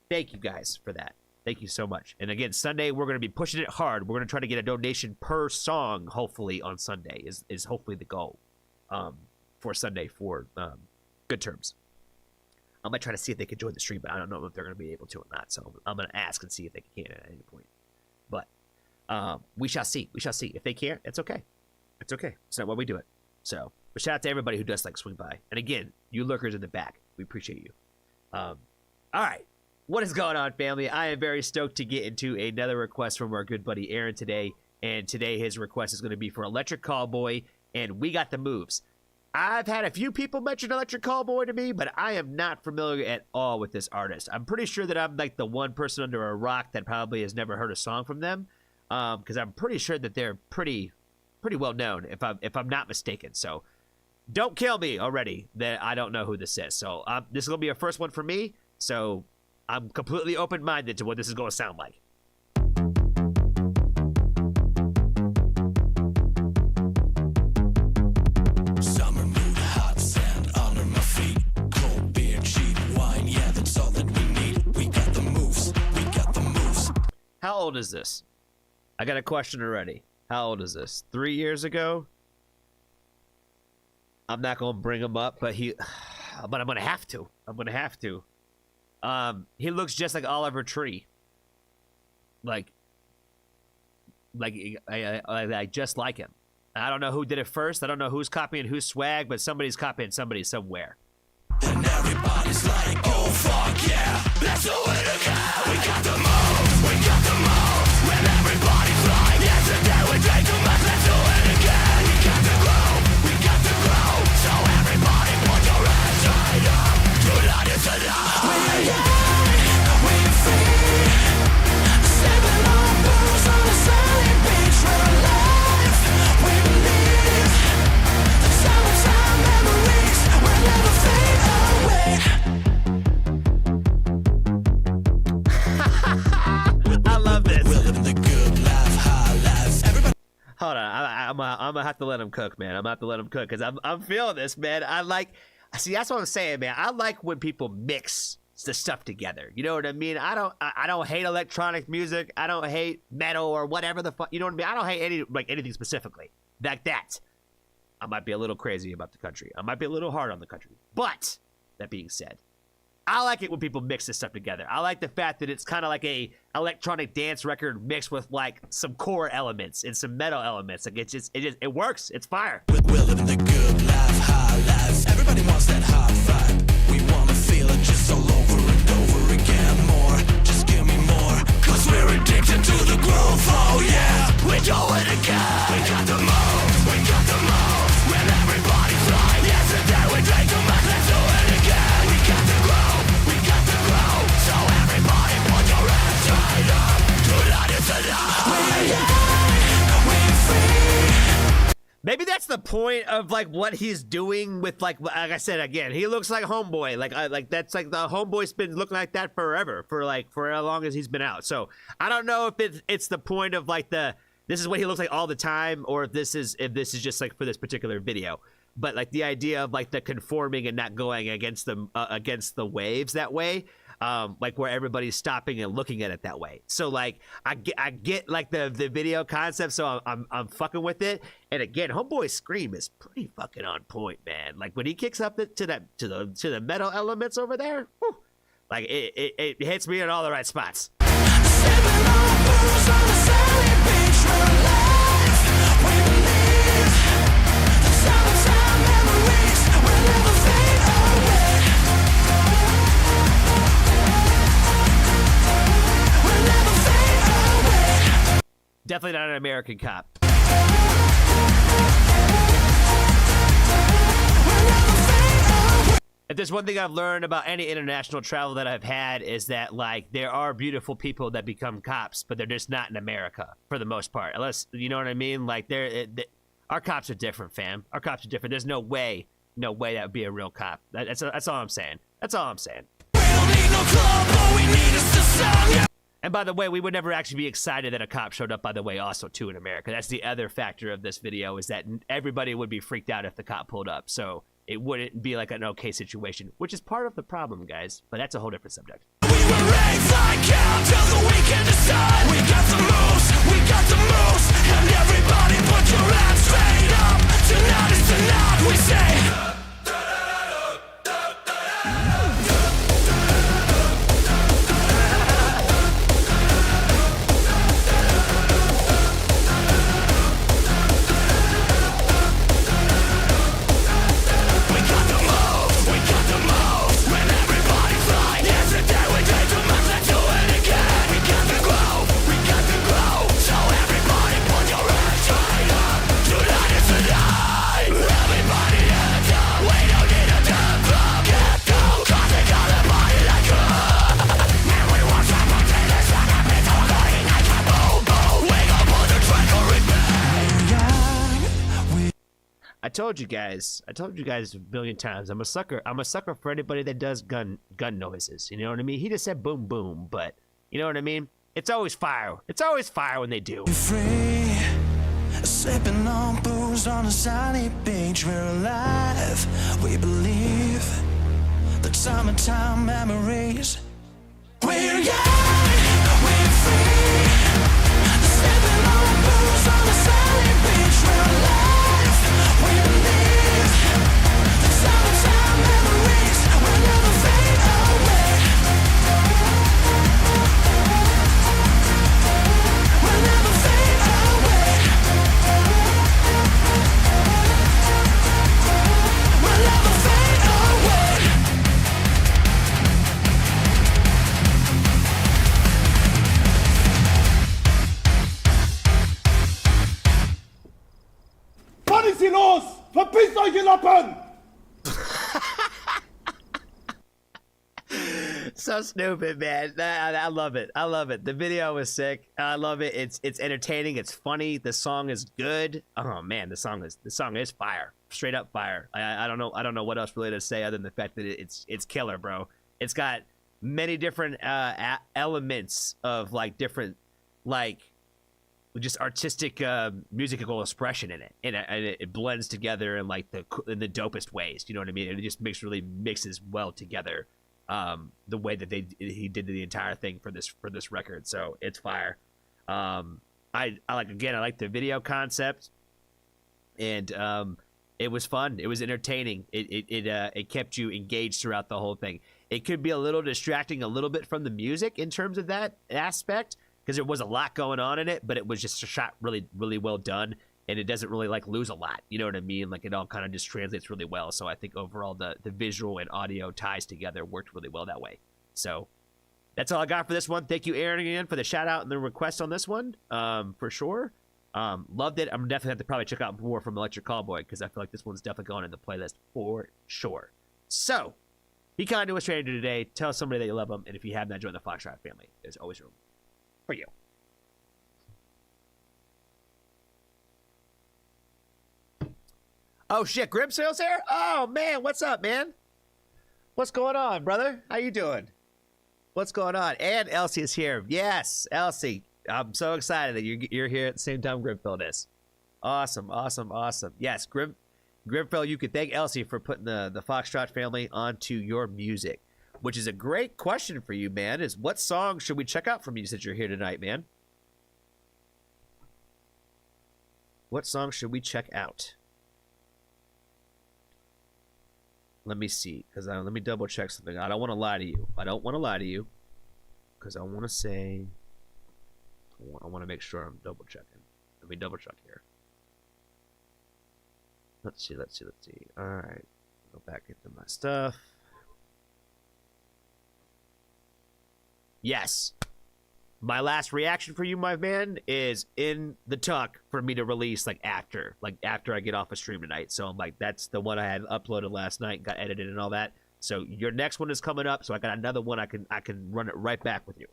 thank you guys for that. Thank you so much. And again, Sunday we're going to be pushing it hard. We're going to try to get a donation per song. Hopefully on Sunday is hopefully the goal. For Sunday for Good Terms. I'm going to try to see if they can join the stream, but I don't know if they're going to be able to or not. So I'm going to ask and see if they can at any point. But we shall see. We shall see. If they can't, it's okay. It's okay. It's not why we do it. So, but shout out to everybody who does like swing by. And again, you lurkers in the back, we appreciate you. All right. What is going on, family? I am very stoked to get into another request from our good buddy Aaron today. And today his request is going to be for Electric Callboy and We Got the Moves. I've had a few people mention Electric Callboy to me, but I am not familiar at all with this artist. I'm pretty sure that I'm like the one person under a rock that probably has never heard a song from them, because I'm pretty sure that they're pretty well known, if I'm not mistaken. So don't kill me already that I don't know who this is. So this is gonna be a first one for me. So I'm completely open-minded to what this is gonna sound like. How old is this? I got a question already. How old is this? 3 years ago? I'm not gonna bring him up, but I'm gonna have to. He looks just like Oliver Tree. Like I just like him. I don't know who did it first. I don't know who's copying whose swag, but somebody's copying somebody somewhere. And everybody's like, oh fuck yeah, that's the way to go. We got the moves, we got the moves. When everybody's like, yesterday we drank too much, let's do it again. We got the groove, so everybody put your hands right up. Tonight is the night. We're young, we're free. Sipping on booze on a sunny beach. We're alive, we believe. The summertime memories will never fade away. I love this. We're living the good life, high life. Everybody. Hold on, I'm gonna have to let him cook, man. I'm gonna have to let him cook because I'm feeling this, man. See, that's what I'm saying, man. I like when people mix the stuff together. You know what I mean? I don't hate electronic music. I don't hate metal or whatever the fuck. You know what I mean? I don't hate anything specifically like that. I might be a little crazy about the country. I might be a little hard on the country. But that being said, I like it when people mix this stuff together. I like the fact that it's kind of like a electronic dance record mixed with like some core elements and some metal elements. Like it works. It's fire. We're living the good life, high life. Everybody wants that hot vibe. We wanna feel point of like what he's doing with like I said again, he looks like Homeboy. Like that's like the Homeboy's been looking like that forever for as long as he's been out. So I don't know if it's the point of like this is what he looks like all the time, or if this is just like for this particular video. But like the idea of like the conforming and not going against the waves that way. Like where everybody's stopping and looking at it that way. So like I get like the video concept, so I'm fucking with it. And again, Homeboy's scream is pretty fucking on point, man. Like when he kicks up to the metal elements over there, whew, like it hits me in all the right spots. Definitely not an American cop. If there's one thing I've learned about any international travel that I've had is that like there are beautiful people that become cops, but they're just not in America for the most part. Unless, you know what I mean? Like our cops are different, fam. Our cops are different. There's no way that would be a real cop. That's all I'm saying. That's all I'm saying. We don't need no club, all we need is the sun. And by the way, we would never actually be excited that a cop showed up, by the way, also, too, in America. That's the other factor of this video, is that everybody would be freaked out if the cop pulled up. So it wouldn't be like an okay situation, which is part of the problem, guys. But that's a whole different subject. We were raised like hell till the weekend decide. We got the moves, and everybody put your hands straight up. Tonight is the night, we say. I told you guys a billion times. I'm a sucker for anybody that does gun noises. You know what I mean? He just said boom boom, but you know what I mean? It's always fire. It's always fire when they do. Free, sipping on booze on a sunny beach. We're alive. We believe the summertime memories. We're young. We're free. Sipping on booze on a sunny beach. We're alive. We believe the summertime memories will never fade away. Will never fade away. Will never fade away. Wann ist hier los? Verpisst euch, ihr Lappen! So stupid, man. I love it. I love it. The video was sick. I love it. It's entertaining. It's funny. The song is good. Oh man, the song is fire. Straight up fire. I don't know what else really to say other than the fact that it's killer, bro. It's got many different elements of like different like just artistic musical expression in it, and it blends together in like in the dopest ways. You know what I mean? And it just really mixes well together. The way that he did the entire thing for this record, so it's fire. I like the video concept, and it was fun. It was entertaining. It kept you engaged throughout the whole thing. It could be a little distracting, a little bit from the music in terms of that aspect, because there was a lot going on in it, but it was just shot really, really well done, and it doesn't really like lose a lot. You know what I mean? Like it all kind of just translates really well. So I think overall the visual and audio ties together worked really well that way. So that's all I got for this one. Thank you, Aaron, again for the shout out and the request on this one. For sure. Loved it. I'm definitely have to probably check out more from Electric Callboy, because I feel like this one's definitely going in the playlist for sure. So be kind to a stranger today. Tell somebody that you love them, and if you have not joined the Foxtrot family, there's always room for you. Oh shit, Grimsale's here? Oh man, what's up, man? What's going on, brother? How you doing? What's going on? And Elsie is here. Yes, Elsie. I'm so excited that you're here at the same time Grimfield is. Awesome, awesome, awesome. Yes, Grimfield, you could thank Elsie for putting the Foxtrot family onto your music, which is a great question for you, man. Is what song should we check out from you since you're here tonight, man? What song should we check out? Let me see, because let me double check something. I don't want to lie to you. I don't want to lie to you, because I want to say, I want to make sure I'm double checking. Let me double check here. Let's see. All right, go back into my stuff. Yes. My last reaction for you, my man, is in the tuck for me to release after I get off a stream tonight. So I'm like, that's the one I had uploaded last night, got edited and all that. So your next one is coming up. So I got another one I can run it right back with you.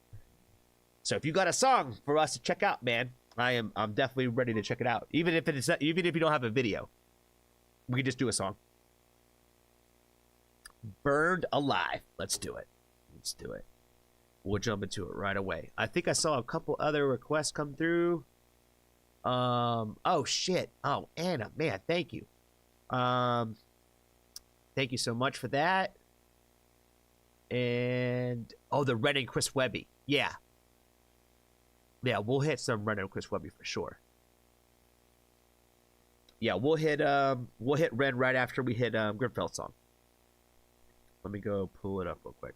So if you got a song for us to check out, man, I'm definitely ready to check it out. Even if you don't have a video, we can just do a song. Burned Alive. Let's do it. We'll jump into it right away. I think I saw a couple other requests come through. Oh shit. Oh, Anna, man, thank you. Thank you so much for that. And the Ren and Chris Webby. Yeah, we'll hit some Ren and Chris Webby for sure. Yeah, we'll hit Ren right after we hit Grimfeld's song. Let me go pull it up real quick.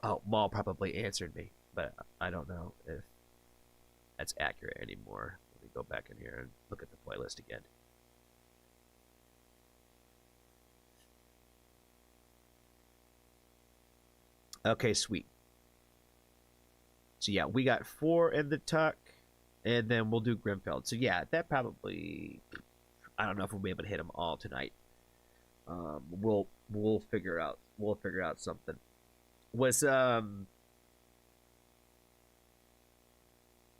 Oh, Maul probably answered me, but I don't know if that's accurate anymore. Let me go back in here and look at the playlist again. Okay, sweet. So yeah, we got 4 in the tuck, and then we'll do Grimfeld. So yeah, that probably, I don't know if we'll be able to hit them all tonight. We'll figure out something. Was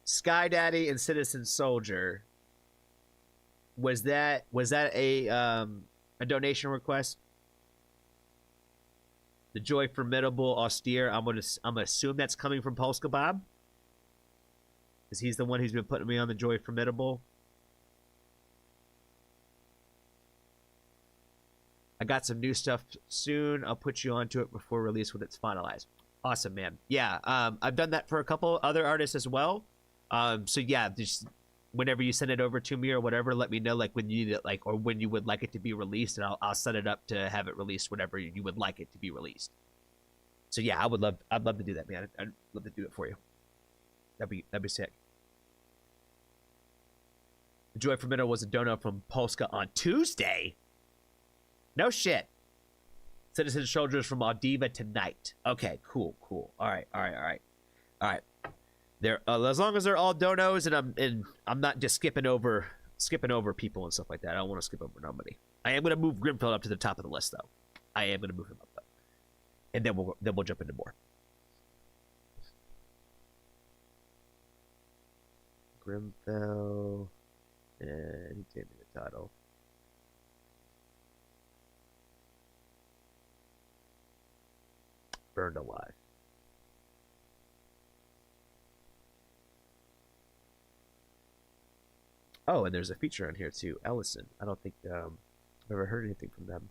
Sky Daddy and Citizen Soldier, was that a donation request? The Joy Formidable Austere, I'm gonna assume that's coming from Pulse Kebab, because he's the one who's been putting me on the Joy Formidable. I got some new stuff soon. I'll put you onto it before release when it's finalized. Awesome, man. Yeah, I've done that for a couple other artists as well. So yeah, just whenever you send it over to me or whatever, let me know when you need it, or when you would like it to be released, and I'll set it up to have it released whenever you would like it to be released. So yeah, I'd love to do that, man. I'd love to do it for you. That'd be sick. The Joy for Minnow was a donut from Polska on Tuesday. No shit. Citizen Soldiers from Aldiva tonight. Okay, cool. All right. They're as long as they're all donos, and I'm not just skipping over people and stuff like that. I don't want to skip over nobody. I am gonna move Grimfield up to the top of the list, though. I am gonna move him up, though. And then we'll jump into more. Grimfield, and he gave me the title. Burned Alive. Oh, and there's a feature on here too, Ellison. I don't think I've ever heard anything from them.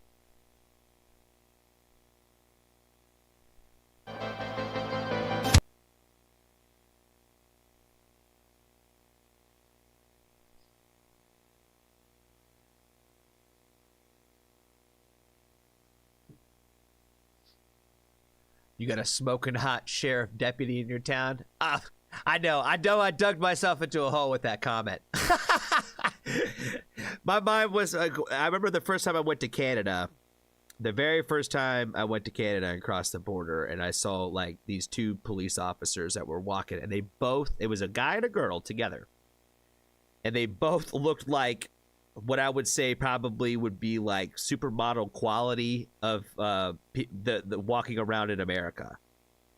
You got a smoking hot sheriff deputy in your town? I know I dug myself into a hole with that comment. My mind was, I remember the first time I went to Canada, the very first time I went to Canada and crossed the border, and I saw these 2 police officers that were walking, and it was a guy and a girl together, and they both looked like what I would say probably would be supermodel quality of the walking around in America,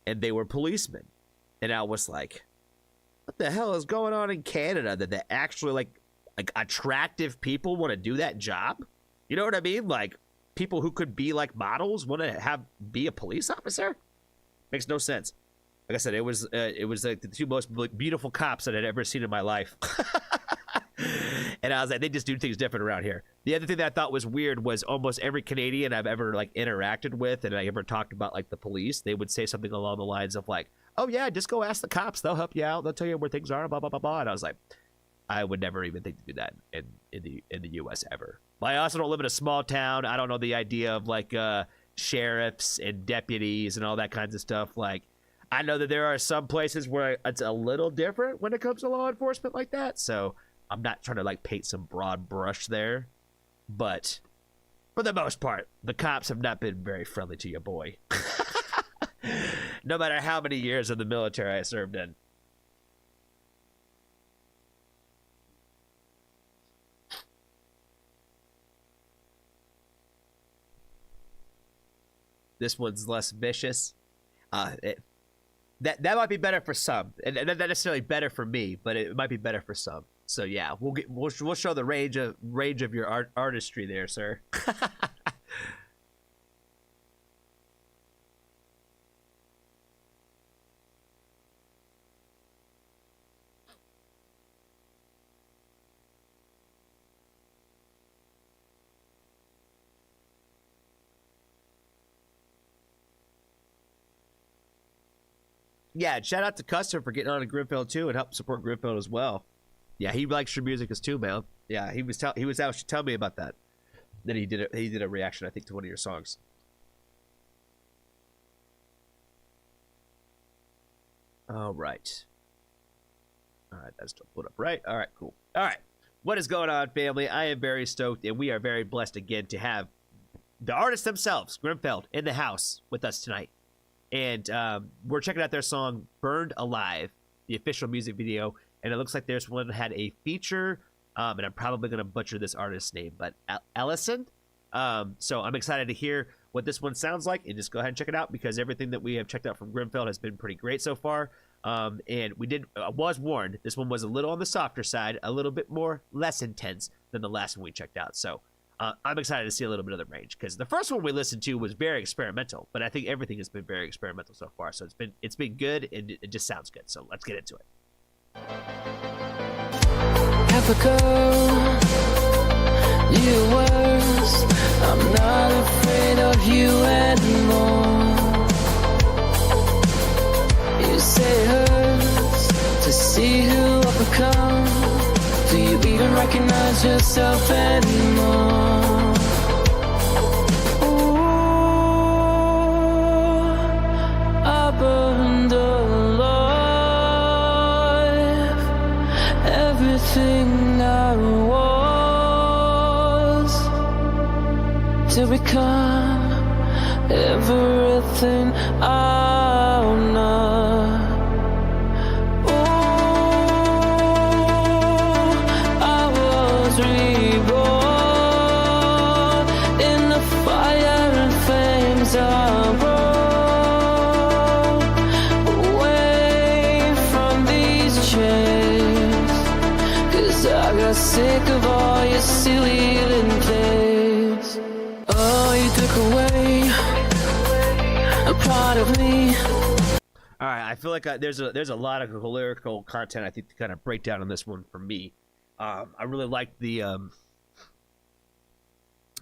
and they were policemen, and I was like, what the hell is going on in Canada that they actually like attractive people want to do that job. You know what I mean? Like people who could be like models want to be a police officer. Makes no sense. Like I said, it was like the two most beautiful cops that I'd ever seen in my life. And I was like, they just do things different around here. The other thing that I thought was weird was almost every Canadian I've ever like interacted with and I ever talked about like the police, they would say something along the lines of like, oh yeah, just go ask the cops. They'll help you out. They'll tell you where things are, blah, blah, blah, blah. And I was like, I would never even think to do that in the U.S. ever. But I also don't live in a small town. I don't know the idea of like sheriffs and deputies and all that kinds of stuff. Like, I know that there are some places where it's a little different when it comes to law enforcement like that. So I'm not trying to like paint some broad brush there. But for the most part, the cops have not been very friendly to your boy. No matter how many years of the military I served in. This one's less vicious. That might be better for some, and not necessarily better for me, but it might be better for some. So yeah, we'll show the range of your artistry there, sir. Yeah, shout out to Custom for getting on to Grimfield too and help support Grimfield as well. Yeah, he likes your music as too, man. Yeah, he was out to tell me about that. Then he did a reaction, I think, to one of your songs. All right, that's still put up right. All right, cool. All right, what is going on, family? I am very stoked, and we are very blessed again to have the artists themselves, Grimfield, in the house with us tonight. And we're checking out their song "Burned Alive," the official music video, and it looks like there's one that had a feature, and I'm probably going to butcher this artist's name, but Ellison. So I'm excited to hear what this one sounds like, and just go ahead and check it out, because everything that we have checked out from Grimfield has been pretty great so far. And was warned, this one was a little on the softer side, a little bit less intense than the last one we checked out. So I'm excited to see a little bit of the range, because the first one we listened to was very experimental, but I think everything has been very experimental so far. So it's been good, and it just sounds good. So let's get into it. Africa, you're worse. I'm not afraid of you anymore. You say it hurts to see who I've become. Do you even recognize yourself anymore? Ooh, I burned alive. Everything I was to become everything I'm not. Reborn in the fire and flames of road, away from these chains, 'cause I got sick of all your silly little plays. Oh, you took away a part of me. All right, I feel like there's a lot of lyrical content I think to kind of break down on this one for me. I really like the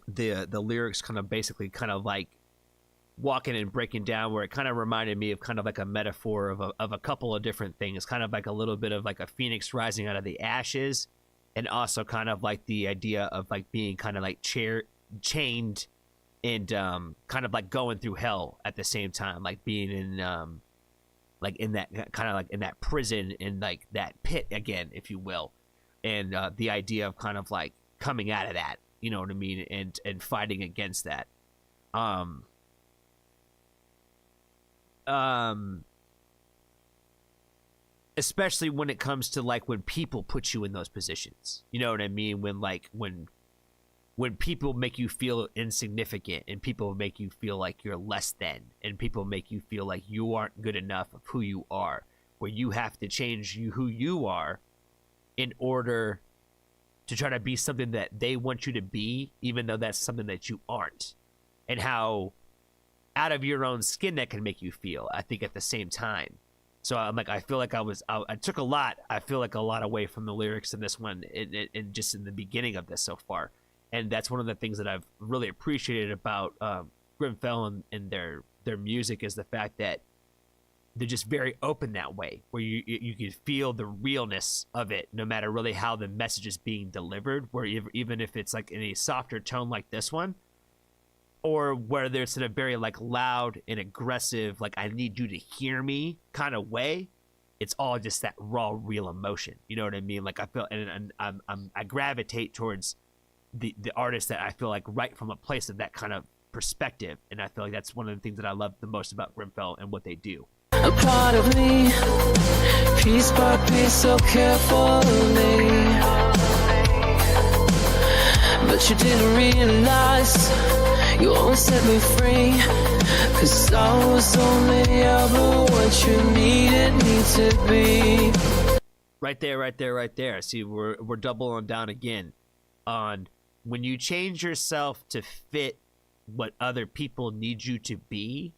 lyrics, kind of basically kind of like walking and breaking down, where it kind of reminded me of kind of like a metaphor of a couple of different things, kind of like a little bit of like a phoenix rising out of the ashes, and also kind of like the idea of like being kind of like chained and kind of like going through hell at the same time, like being in like in that kind of like in that prison, in like that pit again, if you will. And the idea of kind of like coming out of that, you know what I mean, and fighting against that. Especially when it comes to like when people put you in those positions, you know what I mean? When people make you feel insignificant, and people make you feel like you're less than, and people make you feel like you aren't good enough of who you are, where you have to change who you are in order to try to be something that they want you to be, even though that's something that you aren't, and how out of your own skin that can make you feel, I think, at the same time. So I'm like, I feel like I took a lot, I feel like a lot away from the lyrics in this one, and just in the beginning of this so far. And that's one of the things that I've really appreciated about Grimfell and their music, is the fact that they're just very open that way, where you can feel the realness of it, no matter really how the message is being delivered, where even if it's like in a softer tone like this one, or where there's in a very like loud and aggressive, like I need you to hear me kind of way, it's all just that raw, real emotion. You know what I mean? Like I feel, and I gravitate towards the artists that I feel like write from a place of that kind of perspective, and I feel like that's one of the things that I love the most about Grimfell and what they do. A part of me, piece by piece, so carefully. But you didn't realize you won't set me free, 'cause I was only ever what you needed me to be. Right there. See, we're doubling down again on when you change yourself to fit what other people need you to be.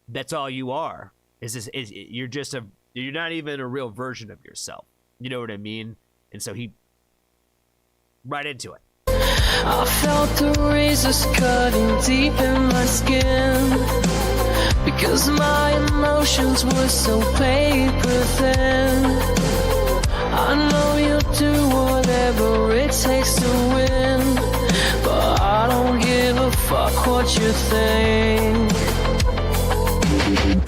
That's all you are. You're not even a real version of yourself. You know what I mean? And so he right into it. I felt the razors cutting deep in my skin, because my emotions were so paper thin. I know you'll do whatever it takes to win, but I don't give a fuck what you think. You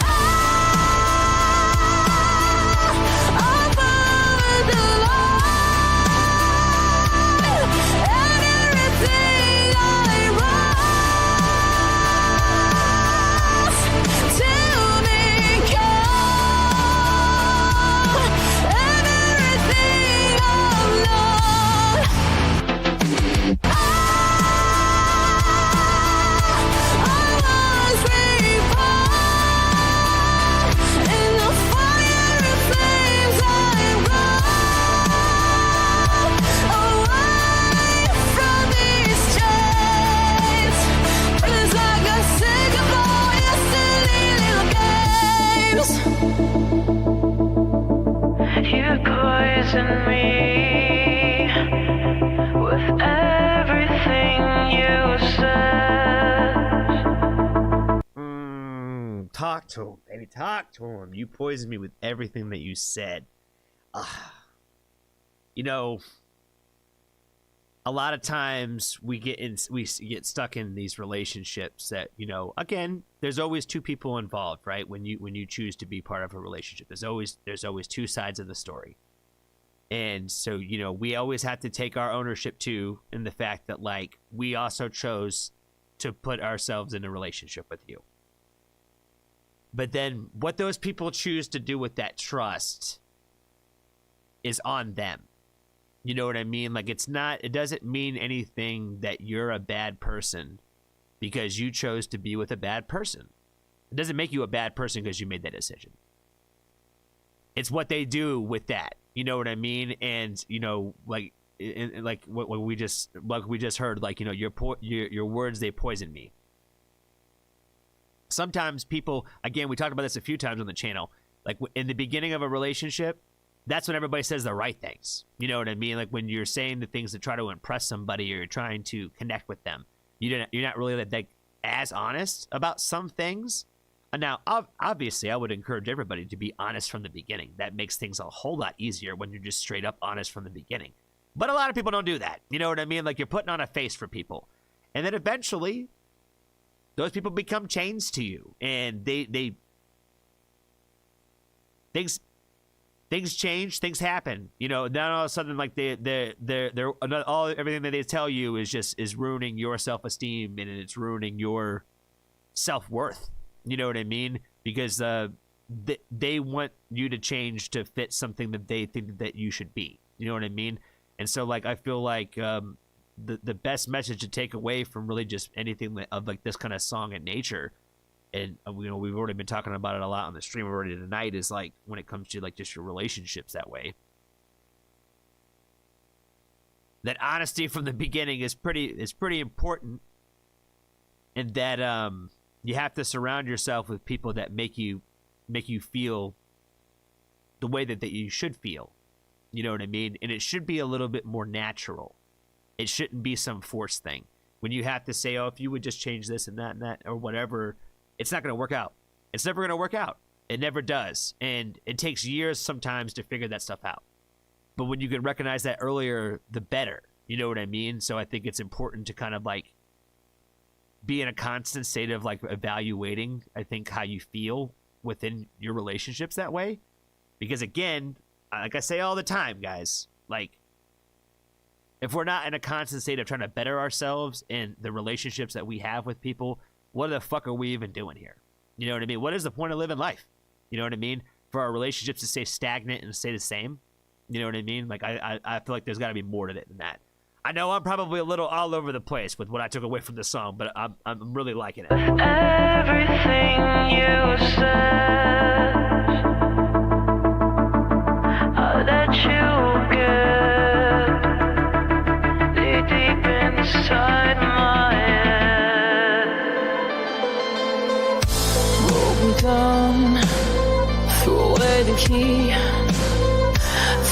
poison me with everything you said. Talk to him, baby. Talk to him. You poisoned me with everything that you said. You know, a lot of times we get stuck in these relationships that, you know, again, there's always two people involved, right? When you choose to be part of a relationship, there's always two sides of the story. And so, you know, we always have to take our ownership too, in the fact that, like, we also chose to put ourselves in a relationship with you. But then what those people choose to do with that trust is on them. You know what I mean? Like, it doesn't mean anything that you're a bad person because you chose to be with a bad person. It doesn't make you a bad person because you made that decision. It's what they do with that. You know what I mean? And, you know, like what we just heard, like, you know, your words, they poison me. Sometimes people, again, we talked about this a few times on the channel, like in the beginning of a relationship, that's when everybody says the right things. You know what I mean? Like when you're saying the things to try to impress somebody or you're trying to connect with them, you're not really like as honest about some things. And now, obviously, I would encourage everybody to be honest from the beginning. That makes things a whole lot easier when you're just straight up honest from the beginning. But a lot of people don't do that. You know what I mean? Like, you're putting on a face for people. And then eventually, those people become chains to you. And things change, things happen. You know, then all of a sudden, like, everything that they tell you is ruining your self-esteem, and it's ruining your self-worth. You know what I mean? Because they want you to change to fit something that they think that you should be. You know what I mean? And so, like, I feel like the best message to take away from really just anything of like this kind of song in nature, and you know, we've already been talking about it a lot on the stream already tonight, is like when it comes to like just your relationships that way, that honesty from the beginning is pretty important, and that you have to surround yourself with people that make you feel the way that you should feel. You know what I mean? And it should be a little bit more natural. It shouldn't be some forced thing. When you have to say, oh, if you would just change this and that or whatever, it's not going to work out. It's never going to work out. It never does. And it takes years sometimes to figure that stuff out. But when you can recognize that earlier, the better. You know what I mean? So I think it's important to kind of like be in a constant state of like evaluating, I think, how you feel within your relationships that way. Because again, like I say all the time, guys, like if we're not in a constant state of trying to better ourselves in the relationships that we have with people, what the fuck are we even doing here? You know what I mean? What is the point of living life? You know what I mean? For our relationships to stay stagnant and stay the same. You know what I mean? Like I feel like there's got to be more to it than that. I know I'm probably a little all over the place with what I took away from the song, but I'm really liking it. Everything you said, that you get deep inside my head. Broke me down, threw away the key.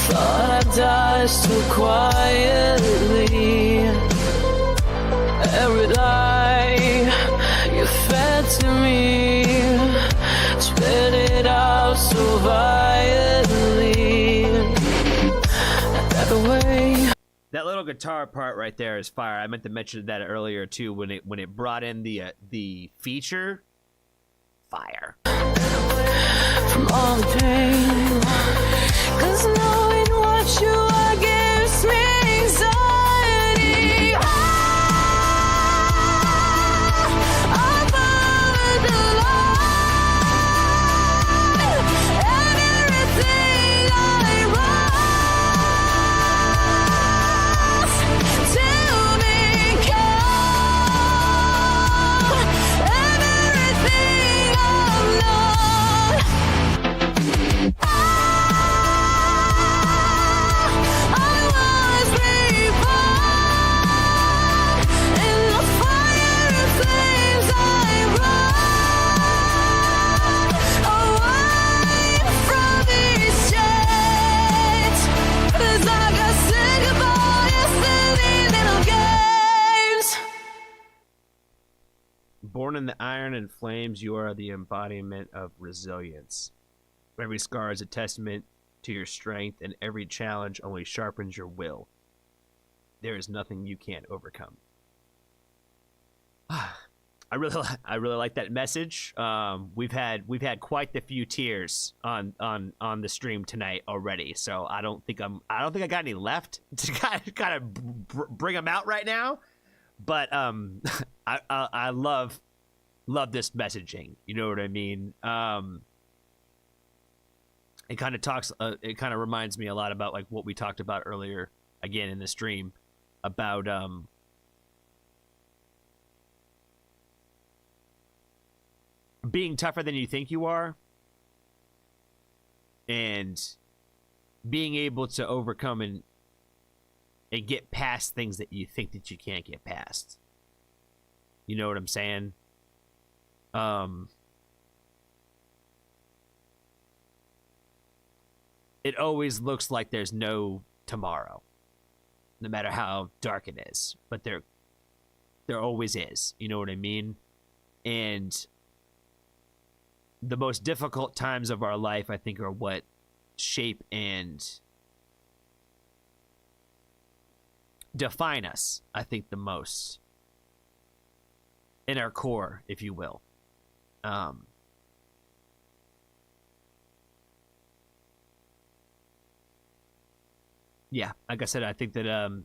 Thought I'd die so quietly. Every lie you fed to me, spit it out so violently. Away. That little guitar part right there is fire. I meant to mention that earlier too when it brought in the feature. Fire. From all the pain, 'cause knowing what you are gives me anxiety. I followed the line, and everything I wrong till me come, and everything I'm not. I was reborn in the fire and flames. I run away from these chains, 'cause I got sick of all your silly little games. Born in the iron and flames, you are the embodiment of resilience. Every scar is a testament to your strength, and every challenge only sharpens your will. There is nothing you can't overcome. I really like that message. We've had quite the few tears on the stream tonight already. So I don't think I got any left to kind of bring them out right now. But I love this messaging. You know what I mean? It kind of talks. It kind of reminds me a lot about like what we talked about earlier, again in the stream, about being tougher than you think you are, and being able to overcome and get past things that you think that you can't get past. You know what I'm saying? It always looks like there's no tomorrow, no matter how dark it is. But there always is. You know what I mean? And the most difficult times of our life, I think, are what shape and define us, I think, the most. In our core, if you will. Yeah, like I said, I think that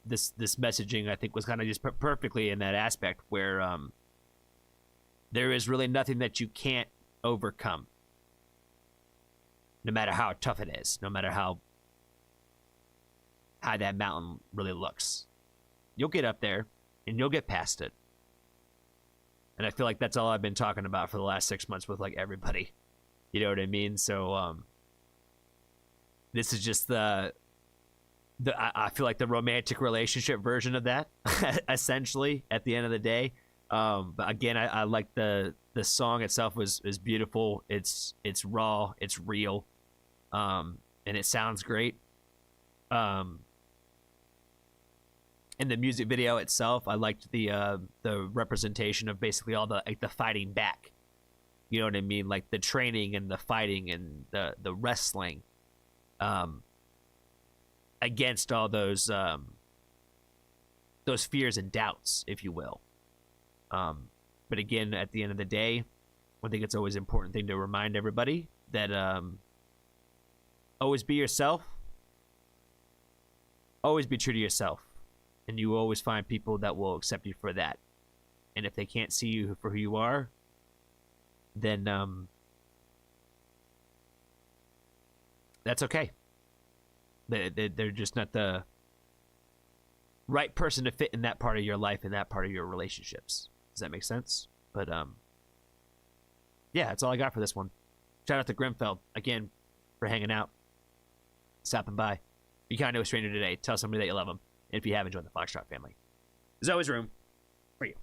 this messaging, I think, was kind of just perfectly in that aspect where there is really nothing that you can't overcome, no matter how tough it is, no matter how high that mountain really looks. You'll get up there, and you'll get past it. And I feel like that's all I've been talking about for the last 6 months with like everybody. You know what I mean? So this is just the I feel like the romantic relationship version of that, essentially, at the end of the day. But again, I like the song itself is beautiful. It's raw, it's real, and it sounds great. And the music video itself, I liked the representation of basically all the fighting back. You know what I mean? Like the training and the fighting and the wrestling, against all those fears and doubts, if you will. But again, at the end of the day, I think it's always an important thing to remind everybody that always be yourself. Always be true to yourself. And you will always find people that will accept you for that. And if they can't see you for who you are, then that's okay. They're just not the right person to fit in that part of your life and that part of your relationships. Does that make sense? But yeah, that's all I got for this one. Shout out to Grimfeld again for hanging out, stopping by. Be kind to a stranger today. Tell somebody that you love them. And if you have, join the Foxtrot family. There's always room for you.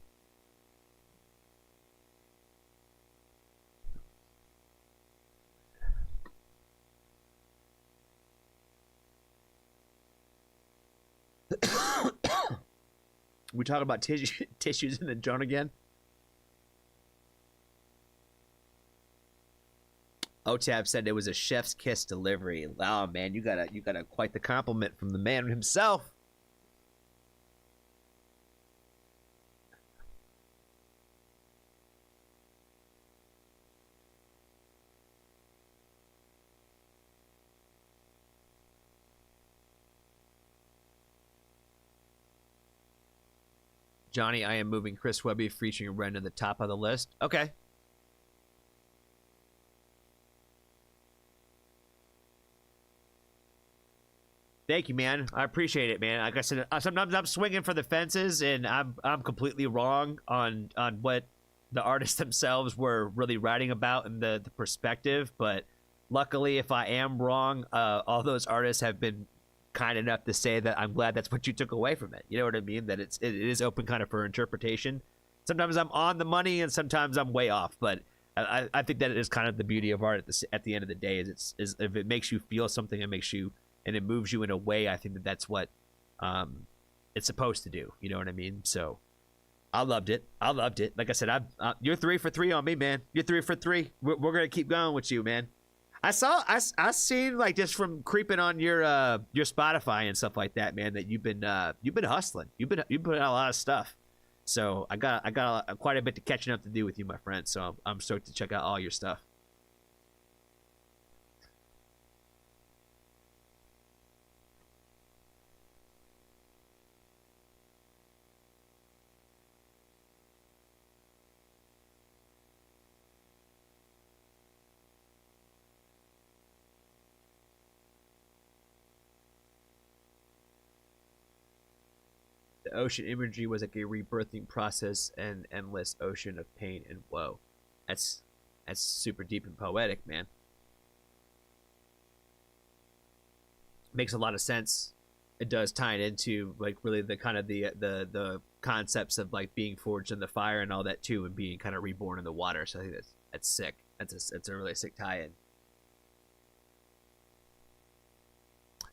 We talk about tissues in the drone again. OTAB said it was a chef's kiss delivery. Wow, man, you got a quite the compliment from the man himself. Johnny, I am moving Chris Webby featuring Ren to the top of the list. Okay. Thank you, man. I appreciate it, man. Like I said, sometimes I'm swinging for the fences, and I'm completely wrong on what the artists themselves were really writing about and the perspective. But luckily, if I am wrong, all those artists have been kind enough to say that I'm glad that's what you took away from it. You know what I mean? That it is open kind of for interpretation. Sometimes I'm on the money, and sometimes I'm way off. But I think that it is kind of the beauty of art at the end of the day. Is if it makes you feel something, it makes you. And it moves you in a way, I think that's what it's supposed to do. You know what I mean? So I loved it. Like I said, you're 3 for 3 on me, man. You're 3 for 3. We're gonna keep going with you, man. I seen like just from creeping on your Spotify and stuff like that, man, that you've been hustling. You put out a lot of stuff. So I got quite a bit to catching up to do with you, my friend. So I'm stoked to check out all your stuff. The ocean imagery was like a rebirthing process and endless ocean of pain and woe. That's super deep and poetic, man. Makes a lot of sense. It does tie it into like really the kind of the concepts of like being forged in the fire and all that too, and being kind of reborn in the water. So I think that's sick. That's a really sick tie-in.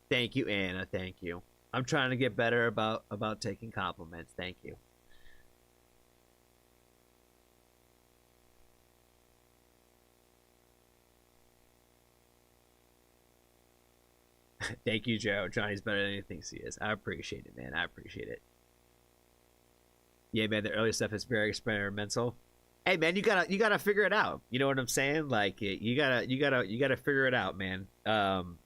Thank you, Anna. Thank you. I'm trying to get better about taking compliments. Thank you. Thank you, Joe. Johnny's better than he thinks he is. I appreciate it, man. I appreciate it. Yeah, man. The early stuff is very experimental. Hey, man, you gotta figure it out. You know what I'm saying? Like you gotta figure it out, man.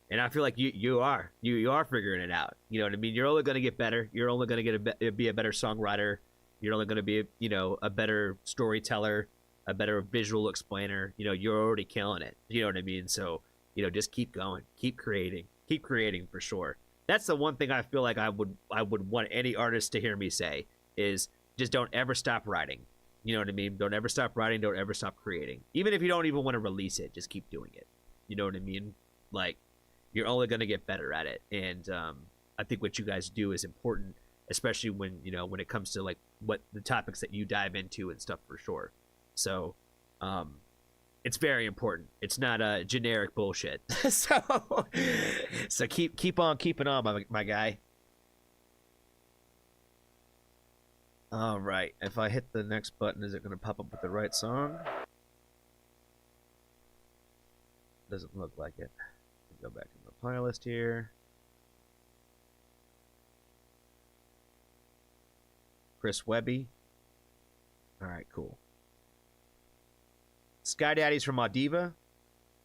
And I feel like you are figuring it out. You know what I mean? You're only gonna get better. You're only gonna be a better songwriter. You're only gonna be a better storyteller, a better visual explainer. You know, you're already killing it. You know what I mean? So just keep going, keep creating for sure. That's the one thing I feel like I would want any artist to hear me say is just don't ever stop writing. You know what I mean? Don't ever stop writing. Don't ever stop creating. Even if you don't even want to release it, just keep doing it. You know what I mean? Like, you're only going to get better at it. And I think what you guys do is important, especially when when it comes to like what the topics that you dive into and stuff for sure. So, it's very important. It's not a generic bullshit. so keep on keeping on, my guy. All right. If I hit the next button, is it going to pop up with the right song? Doesn't look like it. Go back in the playlist here. Chris Webby. All right, cool. Sky Daddy's from Audiva.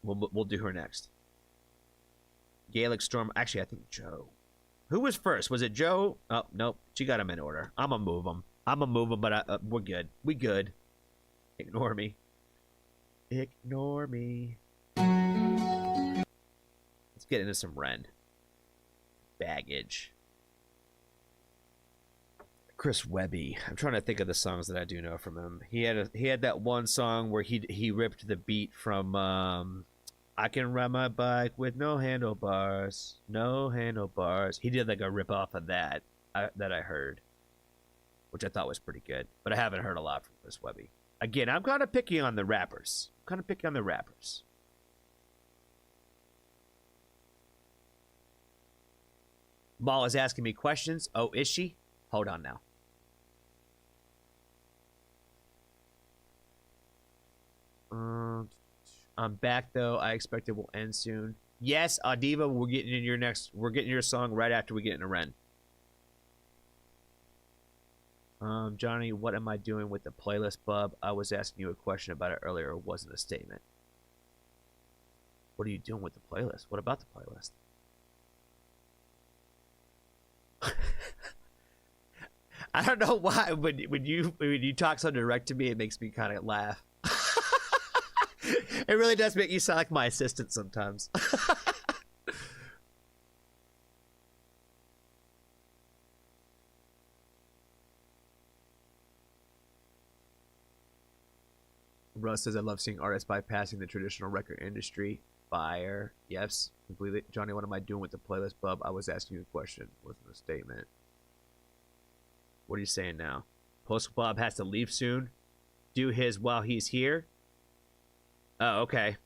We'll do her next. Gaelic Storm. Actually, I think Joe. Who was first? Was it Joe? Oh, nope. She got them in order. I'm going to move them. But we're good. We good. Ignore me. Ignore me. Let's get into some Ren. Baggage. Chris Webby. I'm trying to think of the songs that I do know from him. He had that one song where he ripped the beat from I Can Ride My Bike with No Handlebars. No handlebars. He did like a rip off of that that I heard, which I thought was pretty good. But I haven't heard a lot from Chris Webby. Again, I'm kind of picky on the rappers. Maul is asking me questions. Oh, is she? Hold on now. I'm back though. I expect it will end soon. Yes, Audiva, we're getting your song right after we get into Ren. Johnny, what am I doing with the playlist, bub? I was asking you a question about it earlier. It wasn't a statement. What are you doing with the playlist? What about the playlist? I don't know why, but when you talk so direct to me, it makes me kind of laugh. It really does make you sound like my assistant sometimes. Russ says, I love seeing artists bypassing the traditional record industry. Fire. Yes, completely. Johnny, what am I doing with the playlist, bub? I was asking you a question. Wasn't a statement. What are you saying now? Postal Bob has to leave soon. Do his while he's here. Oh, okay.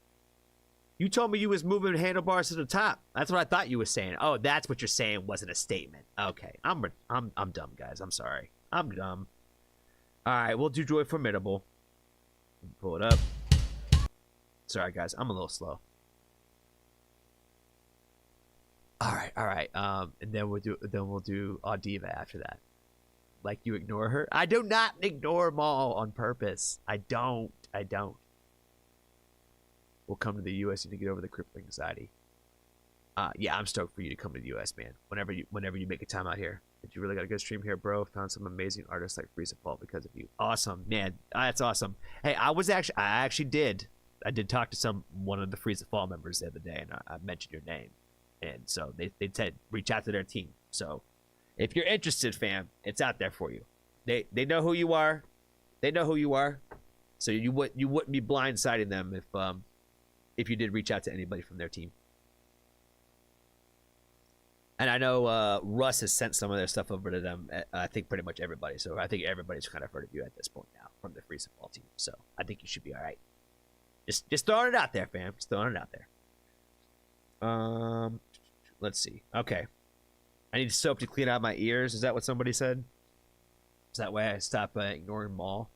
You told me you was moving handlebars to the top. That's what I thought you were saying. Oh, that's what you're saying wasn't a statement. Okay, I'm dumb, guys. I'm sorry. I'm dumb. All right, we'll do Joy Formidable. Pull it up. Sorry, guys. I'm a little slow. All right. And then we'll do Audiva after that. Like you ignore her? I do not ignore Maul on purpose. I don't. We'll come to the U.S. to get over the crippling anxiety. Yeah, I'm stoked for you to come to the U.S., man. Whenever you make a time out here. But you really got a good stream here, bro. Found some amazing artists like Freeze Fall because of you. Awesome, man. That's awesome. Hey, I did talk to one of the Freeze Fall members the other day, and I mentioned your name, and so they said reach out to their team. So if you're interested, fam, it's out there for you. They know who you are. So you wouldn't be blindsiding them if you did reach out to anybody from their team. And I know Russ has sent some of their stuff over to them. I think pretty much everybody. So I think everybody's kind of heard of you at this point now from the Freeze Fall team. So I think you should be all right. Just throwing it out there, fam. Just throwing it out there. Let's see. Okay. I need soap to clean out my ears. Is that what somebody said? Is that why I stop ignoring Maul?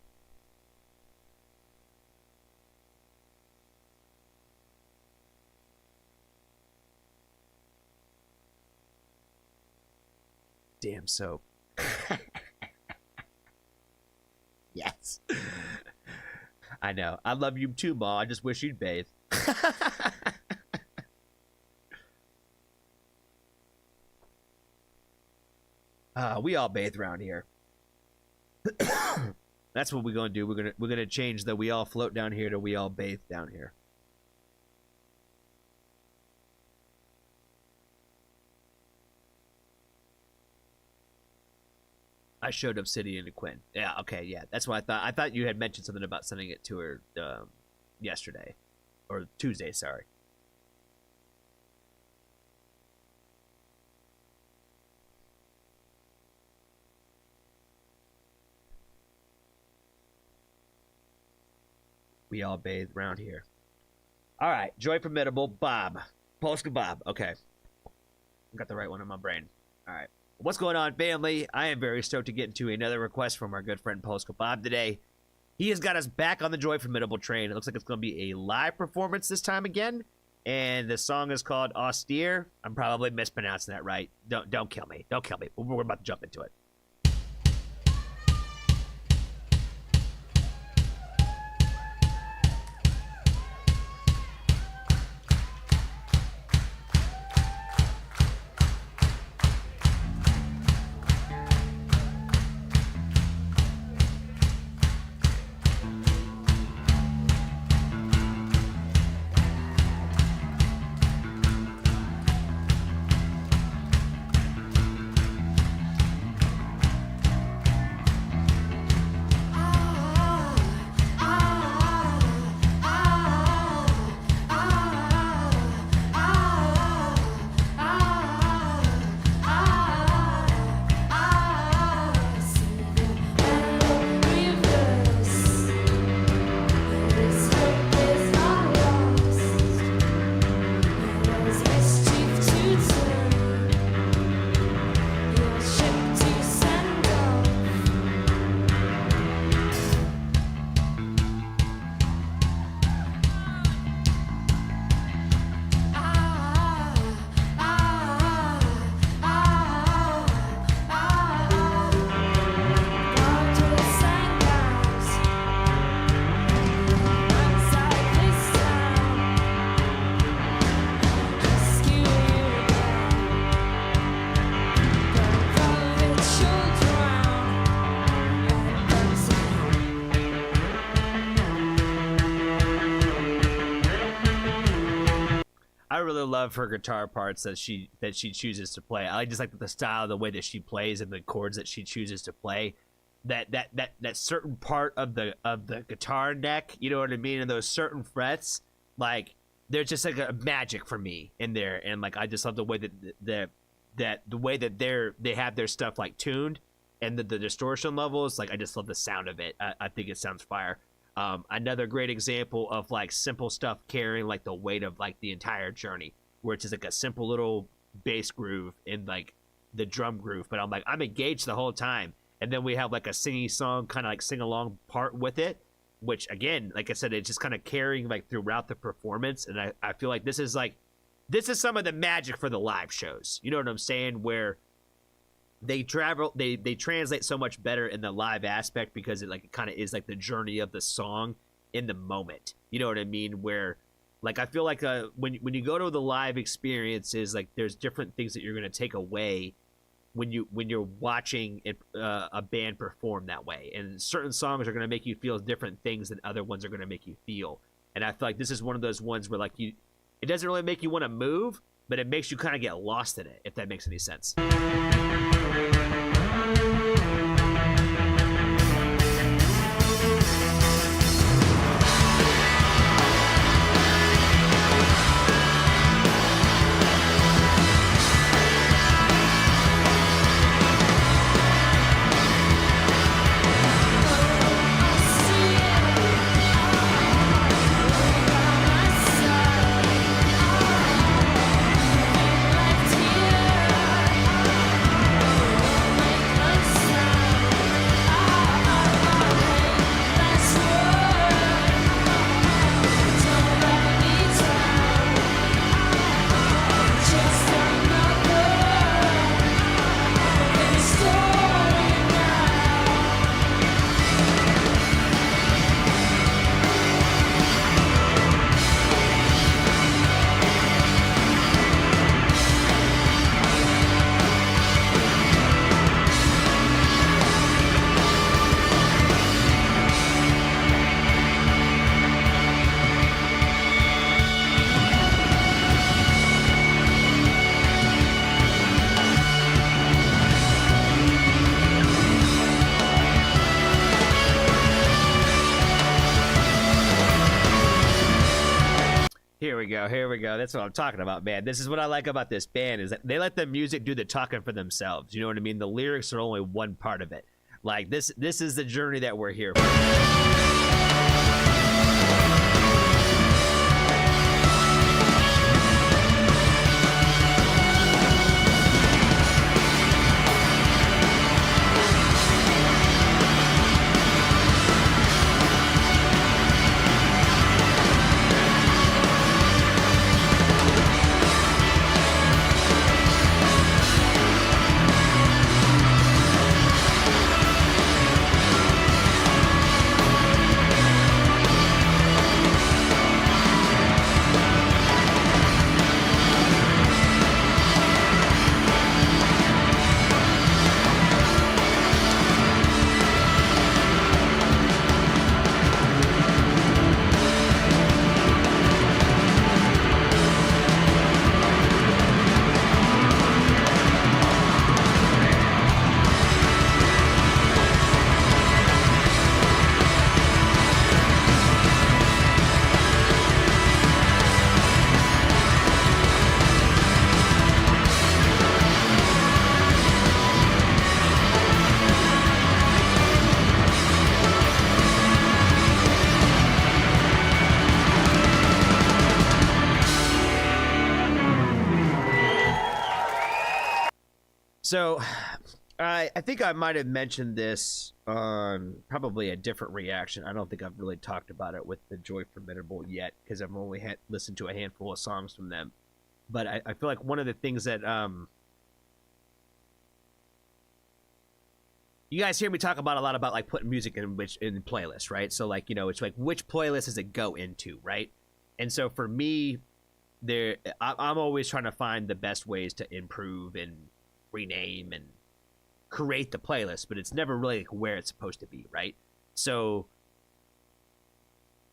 Damn soap. Yes. I know. I love you too, Ma. I just wish you'd bathe. We all bathe around here. That's what we're gonna do. We're gonna change the we all float down here to we all bathe down here. I showed Obsidian to Quinn. Yeah, okay, yeah. That's what I thought. I thought you had mentioned something about sending it to her yesterday. Or Tuesday, sorry. We all bathe around here. All right, Joy Formidable, Bob. Polska Bob. Okay. Got the right one in my brain. All right. What's going on, family? I am very stoked to get into another request from our good friend Polska Bob today. He has got us back on the Joy Formidable train. It looks like it's going to be a live performance this time again. And the song is called Austere. I'm probably mispronouncing that right. Don't kill me. Don't kill me. We're about to jump into it. I really love her guitar parts that she chooses to play. I just like the style, the way that she plays, and the chords that she chooses to play. That certain part of the guitar neck, you know what I mean, and those certain frets, like there's just like a magic for me in there, and like I just love the way that the way that they have their stuff like tuned, and the distortion levels. Like I just love the sound of it. I think it sounds fire. Another great example of like simple stuff carrying like the weight of like the entire journey, where it's just like a simple little bass groove in like the drum groove, but I'm engaged the whole time. And then we have like a singing song, kind of like sing along part with it, which again, like I said, it's just kind of carrying like throughout the performance. And I feel like this is some of the magic for the live shows. You know what I'm saying? Where they translate so much better in the live aspect, because it kind of is like the journey of the song in the moment. You know what I mean? Where like I feel like when you go to the live experiences, like there's different things that you're going to take away when you're watching a band perform that way. And certain songs are going to make you feel different things than other ones are going to make you feel. And I feel like this is one of those ones where like it doesn't really make you want to move, but it makes you kind of get lost in it, if that makes any sense. Here we go. That's what I'm talking about, man. This is what I like about this band, is that they let the music do the talking for themselves. You know what I mean? The lyrics are only one part of it. Like this is the journey that we're here for. So, I think I might have mentioned this on probably a different reaction. I don't think I've really talked about it with the Joy Formidable yet because I've only listened to a handful of songs from them. But I feel like one of the things that you guys hear me talk about a lot about like putting music in playlists, right? So like, you know, it's like which playlist does it go into, right? And so for me, I'm always trying to find the best ways to improve and rename and create the playlist, but it's never really like where it's supposed to be, right? So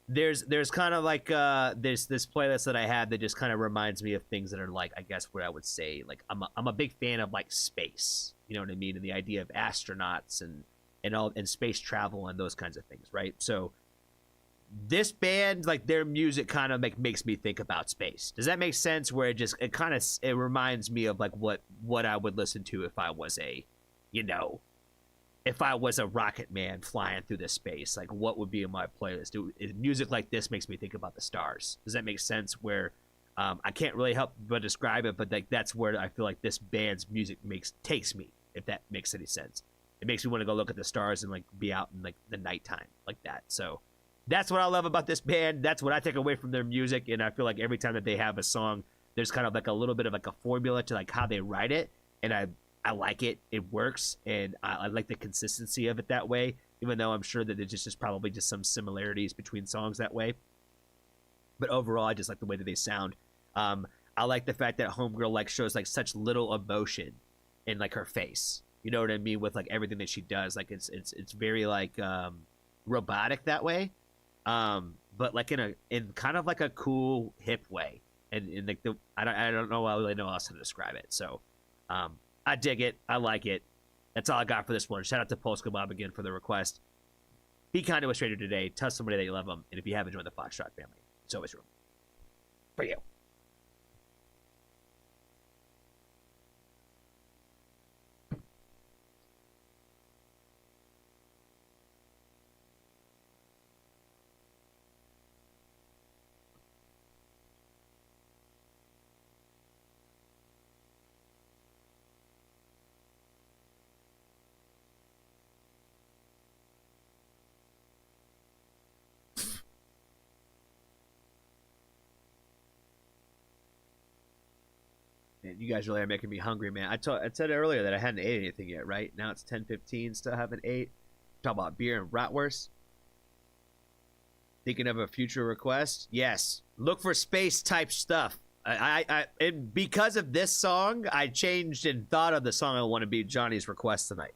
there's kind of like this playlist that I have that just kind of reminds me of things that are like, I guess what I would say, like I'm a big fan of like space, you know what I mean, and the idea of astronauts and space travel and those kinds of things, right? So this band, like their music kind of like makes me think about space. Does that make sense? Where it reminds me of like what I would listen to if I was if I was a rocket man flying through the space, like what would be in my playlist? Music like this makes me think about the stars. Does that make sense? Where I can't really help but describe it, but like that's where I feel like this band's music takes me, if that makes any sense. It makes me want to go look at the stars and like be out in like the nighttime like that. So that's what I love about this band. That's what I take away from their music, and I feel like every time that they have a song, there's kind of like a little bit of like a formula to like how they write it, and I like it. It works, and I like the consistency of it that way, even though I'm sure that there's just probably just some similarities between songs that way. But overall, I just like the way that they sound. I like the fact that Homegirl like shows like such little emotion in like her face. You know what I mean? With like everything that she does, like it's very like robotic that way, but like in kind of like a cool hip way, and in like I don't know how really know how else to describe it. So I dig it. I like it. That's all I got for this one. Shout out to Polska Bob again for the request. Be kind to a stranger today. Tell somebody that you love them, and if you haven't joined the Foxtrot family, it's always room for you. Man, you guys really are making me hungry, man. I said earlier that I hadn't ate anything yet, right? Now it's 10:15, still haven't ate. Talk about beer and bratwurst. Thinking of a future request? Yes. Look for space type stuff. And because of this song, I changed and thought of the song I want to be Johnny's request tonight,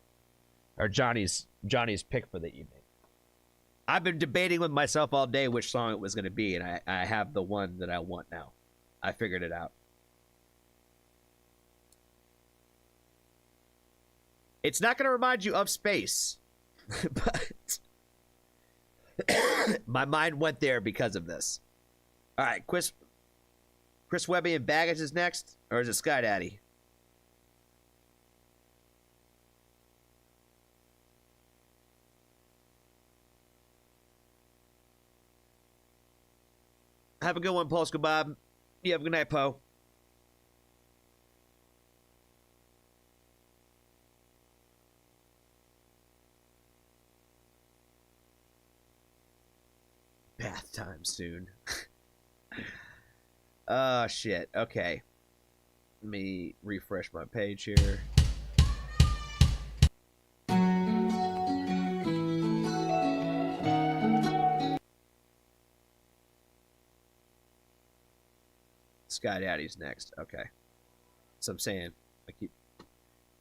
or Johnny's pick for the evening. I've been debating with myself all day which song it was going to be, and I have the one that I want now. I figured it out. It's not going to remind you of space, but my mind went there because of this. All right, Chris Webby and Baggage is next, or is it Sky Daddy? Have a good one, Polska Bob. You have a good night, Poe. Bath time soon. Oh, shit. Okay. Let me refresh my page here. Sky Daddy's next. Okay. So I'm saying,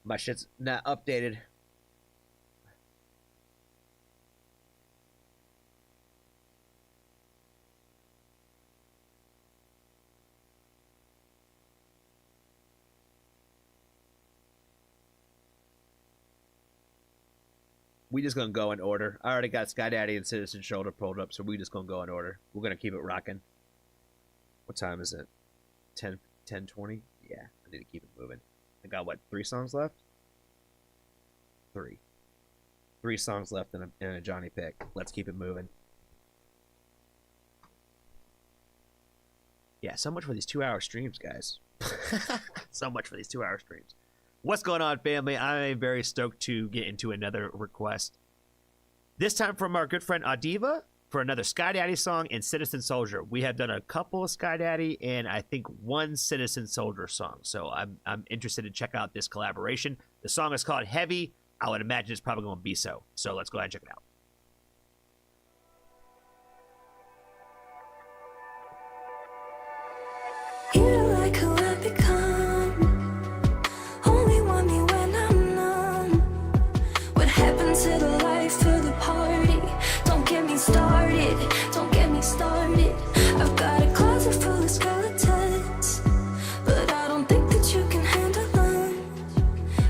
my shit's not updated. We just gonna go in order. I already got Sky Daddy and Citizen Shoulder pulled up, so we just gonna go in order. We're gonna keep it rocking. What time is it? 10:20? Yeah, I need to keep it moving. I got, what, 3 songs left? 3. 3 songs left in a Johnny pick. Let's keep it moving. Yeah, so much for these 2-hour streams, guys. So much for these 2-hour streams. What's going on, family? I'm very stoked to get into another request. This time from our good friend Adiva for another Sky Daddy song and Citizen Soldier. We have done a couple of Sky Daddy and I think one Citizen Soldier song. So I'm interested to check out this collaboration. The song is called Heavy. I would imagine it's probably going to be so. So let's go ahead and check it out. You're like who I've become. Only want me when I'm numb. What happened to the life of the party? Don't get me started, don't get me started. I've got a closet full of skeletons, but I don't think that you can handle them.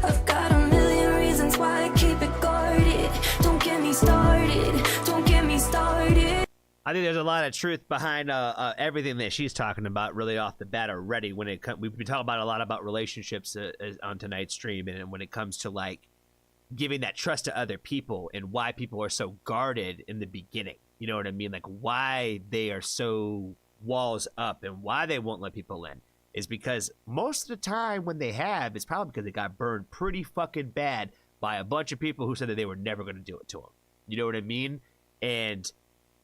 I've got a million reasons why I keep it guarded. Don't get me started, don't get me started. I think there's a lot of truth behind everything that she's talking about really off the bat already. When it we've been talking about a lot about relationships on tonight's stream, and when it comes to like giving that trust to other people and why people are so guarded in the beginning. You know what I mean? Like why they are so walls up and why they won't let people in is because most of the time when they have, it's probably because they got burned pretty fucking bad by a bunch of people who said that they were never going to do it to them. You know what I mean? And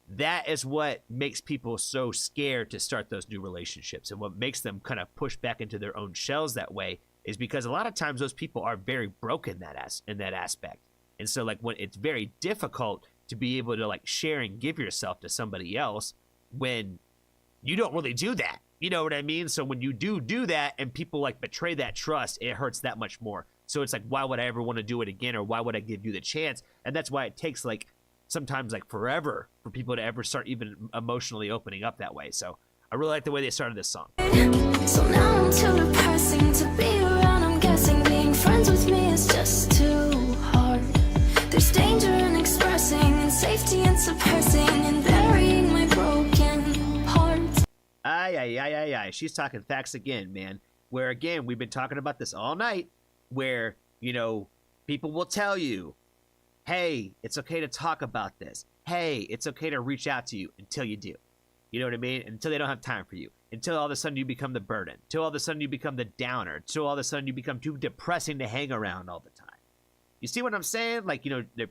that is what makes people so scared to start those new relationships, and what makes them kind of push back into their own shells that way is because a lot of times those people are very broken in that aspect. And so like when it's very difficult to be able to like share and give yourself to somebody else when you don't really do that. You know what I mean? So when you do that and people like betray that trust, it hurts that much more. So it's like, why would I ever want to do it again, or why would I give you the chance? And that's why it takes like sometimes like forever for people to ever start even emotionally opening up that way. So I really like the way they started this song. So now I'm too depressing to be around. I'm guessing being friends with me is just too hard. There's danger in expressing and safety in suppressing and burying my broken parts. Aye. She's talking facts again, man. Where again, we've been talking about this all night, where, you know, people will tell you, hey, it's okay to talk about this. Hey, it's okay to reach out to you until you do. You know what I mean? Until they don't have time for you. Until all of a sudden you become the burden. Until all of a sudden you become the downer. Until all of a sudden you become too depressing to hang around all the time. You see what I'm saying? Like, you know, they're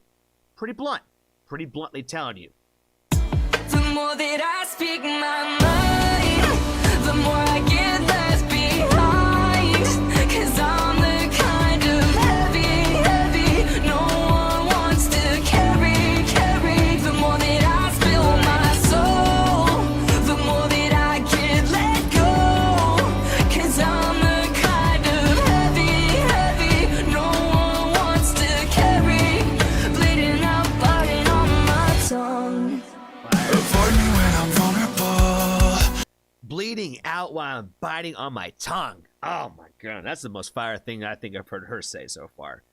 pretty bluntly telling you. The more that I speak my mind, the more I get left behind. 'Cause I'm the kind of heavy, no one wants to carry. The more that I spill my soul, the more that I get let go. 'Cause I'm the kind of heavy, no one wants to carry. Bleeding out, biting on my tongue. Avoid me when I'm vulnerable. Bleeding out while I'm biting on my tongue. Oh my god, that's the most fire thing I think I've heard her say so far.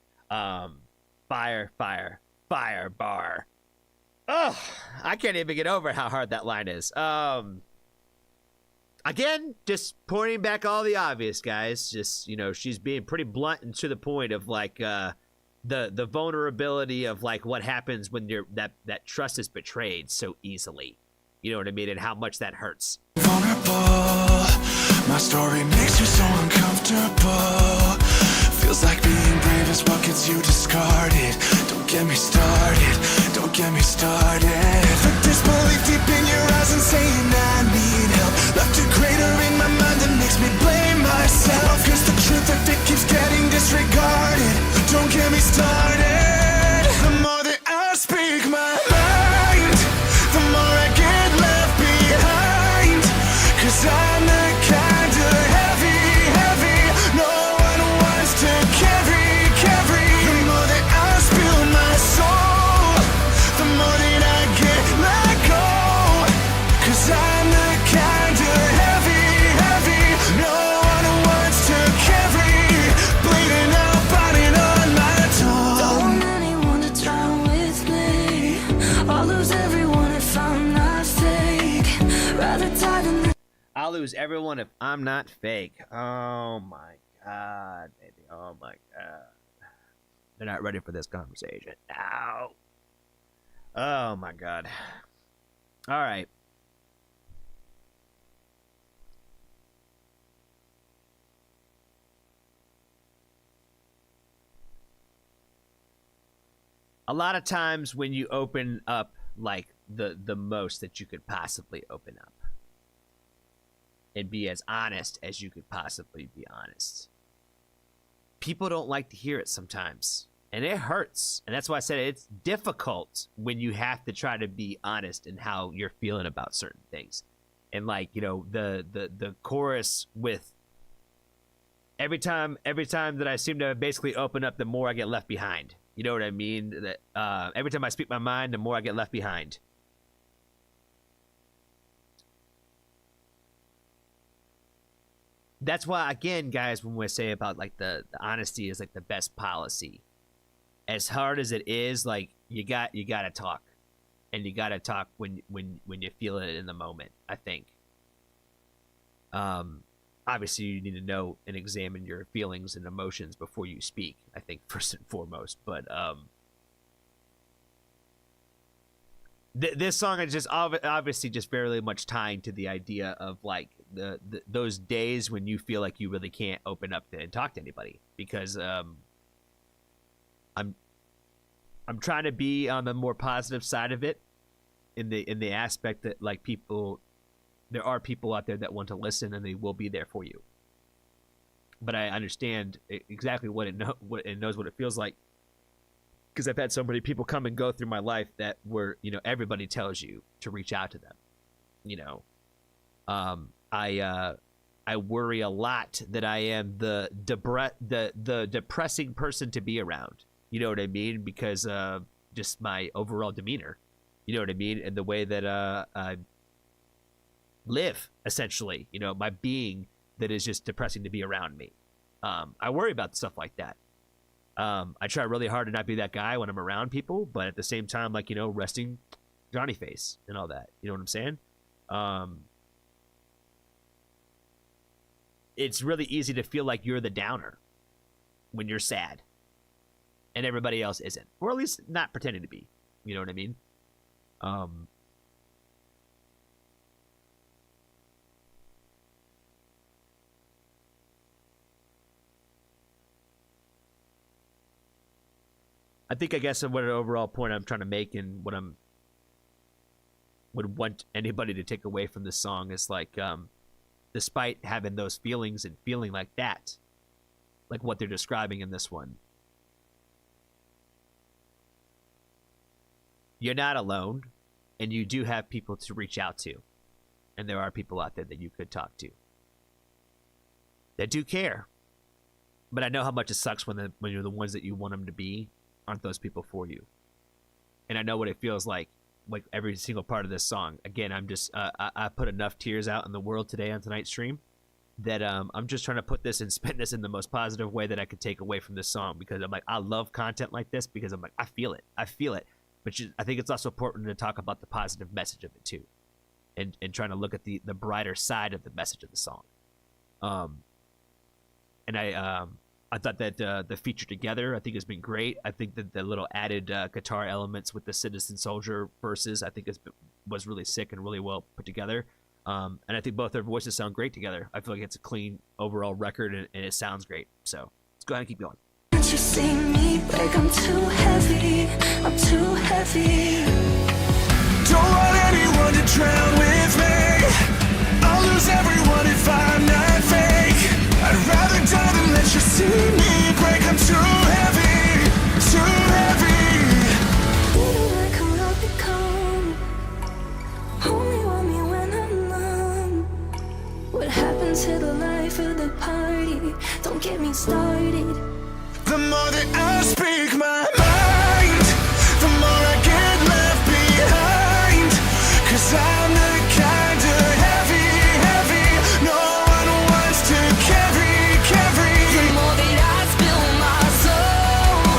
Fire bar. Oh, I can't even get over how hard that line is. Again, just pointing back all the obvious, guys. Just, you know, she's being pretty blunt and to the point of like the vulnerability of like what happens when that trust is betrayed so easily. You know what I mean? And how much that hurts. Vulnerable. My story makes you so uncomfortable. Feels like being brave is what gets you discarded. Don't get me started, don't get me started. The disbelief deep in your eyes and saying I need help left a crater in my mind that makes me blame myself. 'Cause the truth of it keeps getting disregarded. Don't get me started. The more that I speak my mind, the more I get left behind. 'Cause I'm the kind of heavy, no one wants to carry. The more that I spill my soul, the more that I get let go. 'Cause I'm the kind of heavy, no one wants to carry. Bleeding out, biting on my tongue. Don't want anyone to drown with me. I'll lose everyone if I'm not fake. Rather die than I'll lose everyone if I'm not fake. Oh my god, baby. Oh my god. They're not ready for this conversation. Ow. Oh my god. All right. a lot of times when you open up like the most that you could possibly open up and be as honest as you could possibly be honest, people don't like to hear it sometimes, and it hurts. And that's why I said it's difficult when you have to try to be honest in how you're feeling about certain things. And like, you know, the chorus with every time that I seem to basically open up, the more I get left behind. You know what I mean? That every time I speak my mind, the more I get left behind. That's why, again, guys, when we say about like the honesty is like the best policy. As hard as it is, like you gotta talk, and you gotta talk when you feel it in the moment. I think. Obviously, you need to know and examine your feelings and emotions before you speak, I think, first and foremost. But this song is just obviously just very much tying to the idea of like those days when you feel like you really can't open up and talk to anybody, because I'm trying to be on the more positive side of it, in the aspect that like there are people out there that want to listen, and they will be there for you. But I understand exactly what it knows what it feels like, because I've had so many people come and go through my life that were, you know, everybody tells you to reach out to them. You know, I worry a lot that I am the depressing person to be around. You know what I mean? Because just my overall demeanor. You know what I mean? And the way that I live, essentially, you know, my being that is just depressing to be around me. I worry about stuff like that. I try really hard to not be that guy when I'm around people, but at the same time, like, you know, resting Johnny face and all that. You know what I'm saying? It's really easy to feel like you're the downer when you're sad and everybody else isn't, or at least not pretending to be. You know what I mean? I think, I guess, what an overall point I'm trying to make, and what I'm would want anybody to take away from this song is like, despite having those feelings and feeling like that, like what they're describing in this one, you're not alone, and you do have people to reach out to, and there are people out there that you could talk to that do care. But I know how much it sucks when you're the ones that you want them to be aren't those people for you. And I know what it feels like every single part of this song. Again, I'm just I put enough tears out in the world today on tonight's stream that I'm just trying to put this and spin this in the most positive way that I could take away from this song, because I'm like, I love content like this, because I'm like, I feel it. But I think it's also important to talk about the positive message of it too, and trying to look at the brighter side of the message of the song. And I thought that the feature together, I think, has been great. I think that the little added guitar elements with the Citizen Soldier verses, I think was really sick and really well put together. And I think both their voices sound great together. I feel like it's a clean overall record, and it sounds great. So let's go ahead and keep going. Can't you see me break? I'm too heavy. I'm too heavy. Don't want anyone to drown with me. I'll lose everyone if I'm not fake. I'd rather die than let you see me break. I'm too heavy, too heavy. You know I cannot become. Only want me when I'm numb. What happened to the life of the party? Don't get me started. The more that I speak my mind, the more I get left behind. 'Cause I'm the kind of heavy, heavy no one wants to carry. The more that I spill my soul,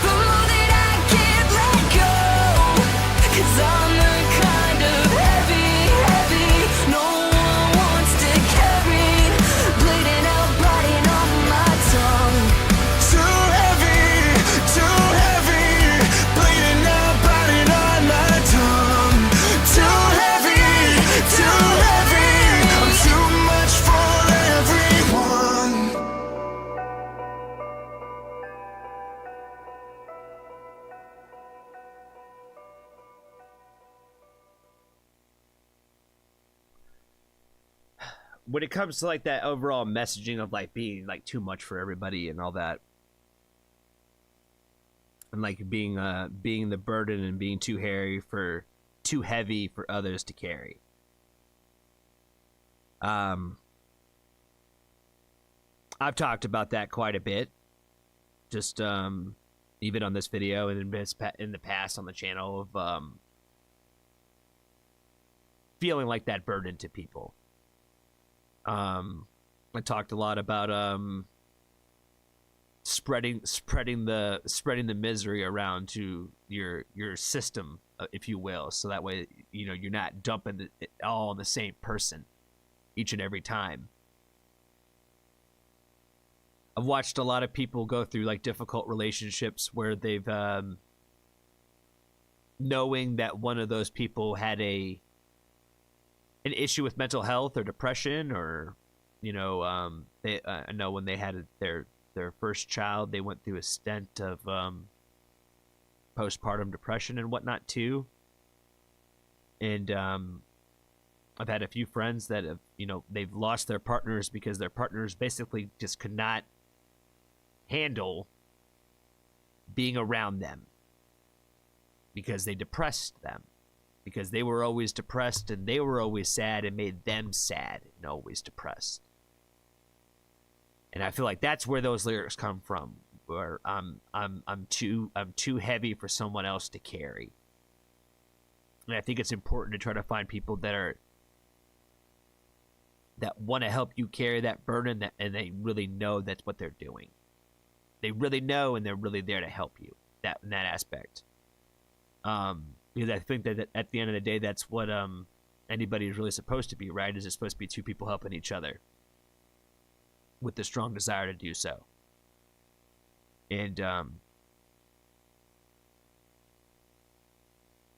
the more that I can't let go. 'Cause I'm the kind of heavy, heavy no one wants to carry. Bleeding out, biting on my tongue. Too heavy, too heavy. when it comes to like that overall messaging of like being like too much for everybody and all that, and like being the burden and being too heavy for others to carry. I've talked about that quite a bit, just even on this video and in the past on the channel of feeling like that burden to people. I talked a lot about spreading the misery around to your system, if you will, so that way you're not dumping it all on the same person each and every time. I've watched a lot of people go through like difficult relationships where they've knowing that one of those people had an issue with mental health or depression, or I know when they had their first child, they went through a stint of postpartum depression and whatnot too. And I've had a few friends that have they've lost their partners because their partners basically just could not handle being around them because they depressed them, because they were always depressed and they were always sad and made them sad and always depressed. And I feel like that's where those lyrics come from, where I'm too heavy for someone else to carry. And I think it's important to try to find people that want to help you carry that burden, and they really know that's what they're doing. They really know, and they're really there to help you in that aspect. Because I think that at the end of the day, that's what anybody is really supposed to be, right? Is it's supposed to be two people helping each other with the strong desire to do so. And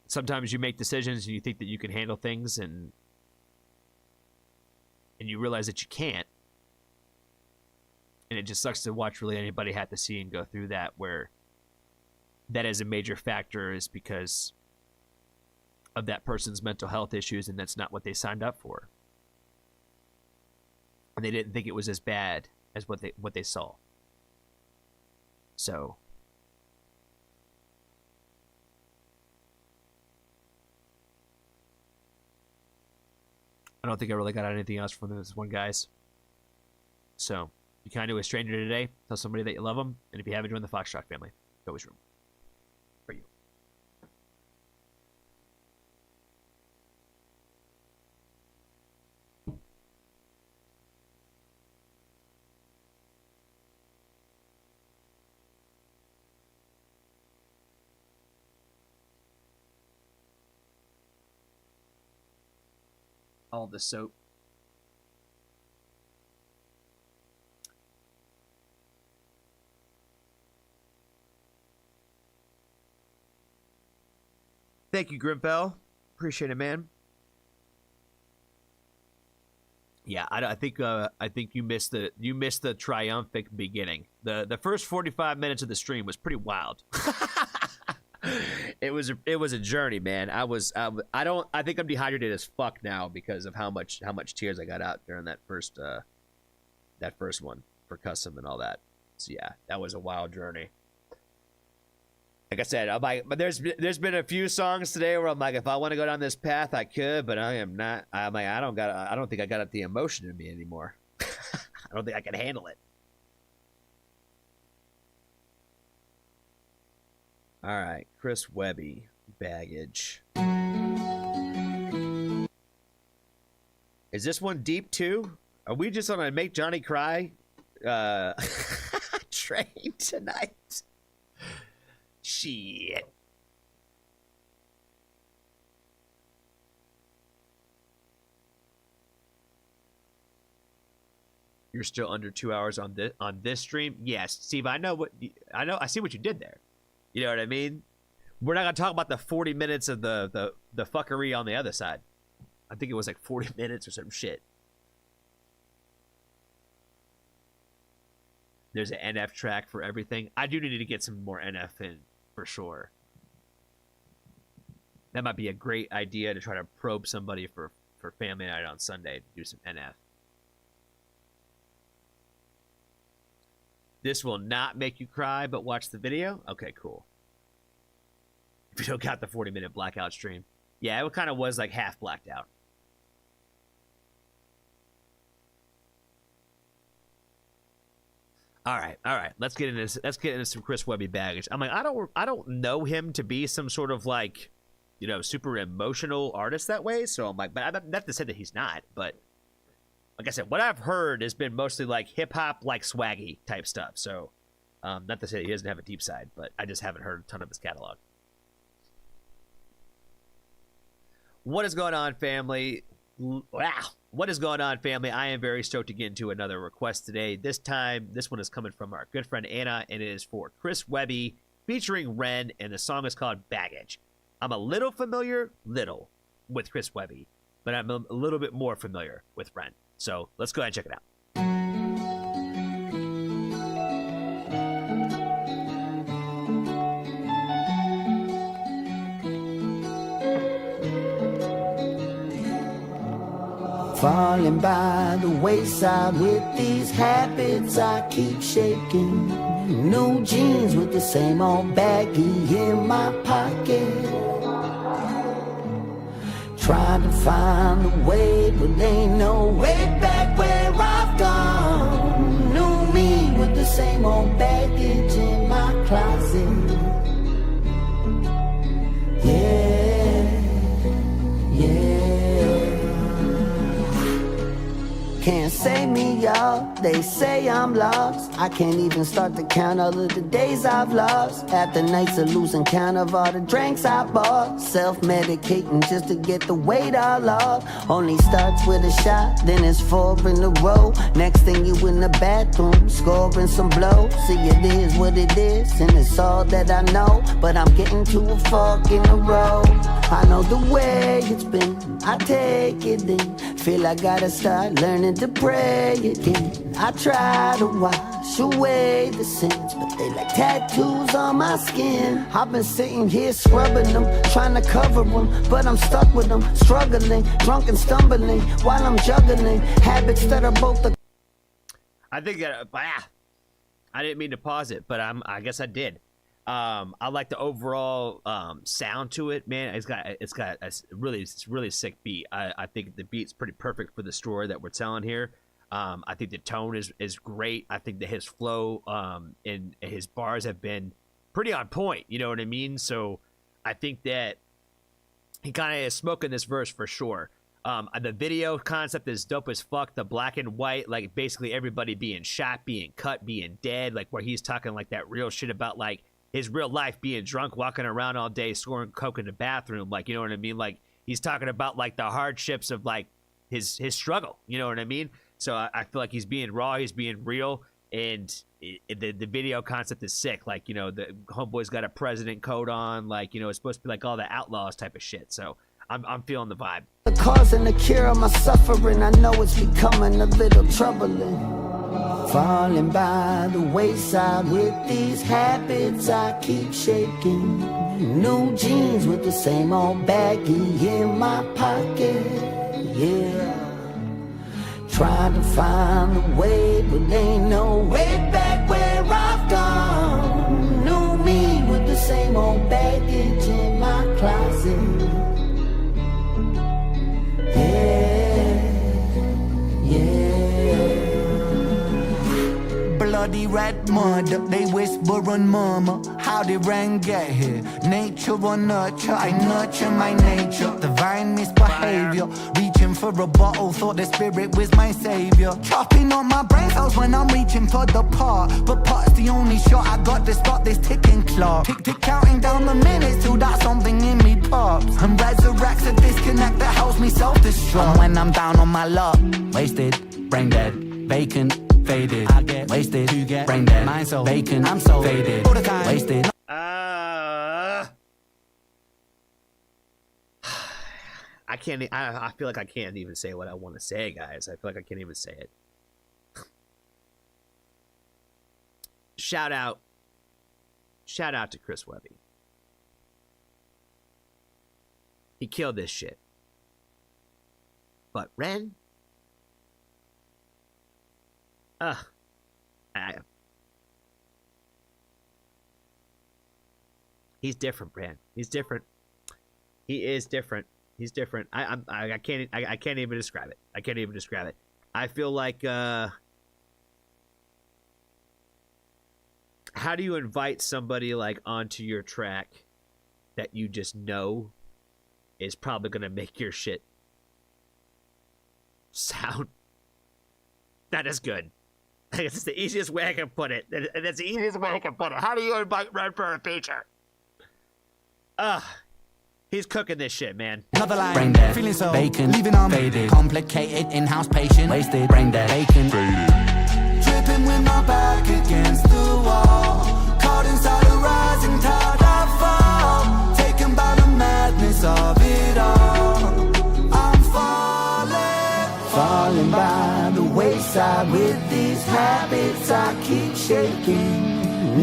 sometimes you make decisions and you think that you can handle things, and you realize that you can't. And it just sucks to watch really anybody have to see and go through that, where that is a major factor is because of that person's mental health issues, and that's not what they signed up for. And they didn't think it was as bad as what they saw. So I don't think I really got anything else from this one, guys. So be kind to a stranger today. Tell somebody that you love them. And if you haven't joined the Foxtrot family, there's always room for you. All the soap. Thank you, Grimpel. Appreciate it, man. Yeah, I think you missed the triumphant beginning. The first 45 minutes of the stream was pretty wild. It was a journey, man. I think I'm dehydrated as fuck now because of how much tears I got out during that first one for custom and all that. So yeah, that was a wild journey. Like I said, I'm like, but there's been a few songs today where I'm like, if I want to go down this path, I could, but I am not. I'm like, I don't think I got the emotion in me anymore. I don't think I can handle it. All right, Chris Webby, Baggage. Is this one deep too? Are we just on a make Johnny cry train tonight? Shit. You're still under 2 hours on this stream? Yes, Steve. I see what you did there. You know what I mean? We're not gonna talk about the 40 minutes of the fuckery on the other side. I think it was like 40 minutes or some shit. There's an NF track for everything. I do need to get some more NF in for sure. That might be a great idea to try to probe somebody for family night on Sunday to do some NF. This will not make you cry, but watch the video? Okay, cool. If you don't got the 40-minute blackout stream. Yeah, it kind of was like half blacked out. All right. Let's get into some Chris Webby baggage. I'm like, I don't know him to be some sort of like, you know, super emotional artist that way. So I'm like, but I'm not to say that he's not, but like I said, what I've heard has been mostly like hip hop, like swaggy type stuff. So, not to say that he doesn't have a deep side, but I just haven't heard a ton of his catalog. What is going on, family? Wow. What is going on, family? I am very stoked to get into another request today. This time, this one is coming from our good friend Anna, and it is for Chris Webby featuring Ren, and the song is called Baggage. I'm a little familiar, with Chris Webby, but I'm a little bit more familiar with Ren. So let's go ahead and check it out. Falling by the wayside with these habits I keep shaking. New jeans with the same old baggie in my pocket. Trying to find a way, but ain't no way back where I've gone. New me with the same old baggage in my closet. Can't save me, y'all. They say I'm lost. I can't even start to count all of the days I've lost. After nights of losing count of all the drinks I bought. Self-medicating just to get the weight all off. Only starts with a shot, then it's 4 in a row. Next thing you in the bathroom, scoring some blows. See, it is what it is, and it's all that I know. But I'm getting to a fork in the road. I know the way it's been, I take it in. Feel I gotta start learning to pray again. I try to wash away the sins, but they like tattoos on my skin. I've been sitting here scrubbing them, trying to cover them, but I'm stuck with them, struggling, drunk and stumbling, while I'm juggling habits that are both the... I think that, I didn't mean to pause it, but I guess I did. I like the overall sound to it, man. It's got a really sick beat. I think the beat's pretty perfect for the story that we're telling here. I think the tone is great. I think that his flow and his bars have been pretty on point. You know what I mean? So I think that he kind of is smoking this verse for sure. The video concept is dope as fuck. The black and white, like basically everybody being shot, being cut, being dead, like where he's talking like that real shit about like his real life, being drunk, walking around all day, scoring coke in the bathroom. Like, you know what I mean? Like, he's talking about, like, the hardships of, like, his struggle. You know what I mean? So I feel like he's being raw, he's being real, and the video concept is sick. Like, you know, the homeboy's got a president coat on. Like, you know, it's supposed to be, like, all the outlaws type of shit. So I'm feeling the vibe. The cause and the cure of my suffering, I know it's becoming a little troubling. Falling by the wayside with these habits I keep shaking. New jeans with the same old baggie in my pocket. Yeah. Trying to find a way, but ain't no way back where I've gone. New me with the same old baggage in my closet. Bloody red mud, they whisper and murmur. How did rain get here? Nature or nurture? I nurture my nature. Divine misbehavior, reaching for a bottle, thought the spirit was my savior. Chopping on my brain cells when I'm reaching for the part. But part's the only shot I got to stop this ticking clock. Tick tick counting down the minutes till that something in me pops. And resurrects a disconnect that helps me self-destruct. And when I'm down on my luck, wasted, brain dead, vacant, faded. I get wasted to get brain dead. Mind so vacant, I'm so faded. All the time wasted. I can't. I feel like I can't even say what I want to say, guys. I feel like I can't even say it. Shout out to Chris Webby. He killed this shit. But Ren, He's different, Brand. He's different. He is different. He's different. I can't even describe it. I can't even describe it. I feel like how do you invite somebody like onto your track that you just know is probably gonna make your shit sound that is good? It's the easiest way I can put it. That's the easiest way I can put it. How do you invite Red for a feature? He's cooking this shit, man. Another line, brain dead, feeling so vacant, leaving on faded, complicated, in-house patient, wasted, brain dead, vacant, faded. Tripping with my back against the wall, caught inside a rising tide I fall, taken by the madness of it all. I'm falling by the wayside with these habits I keep shaking.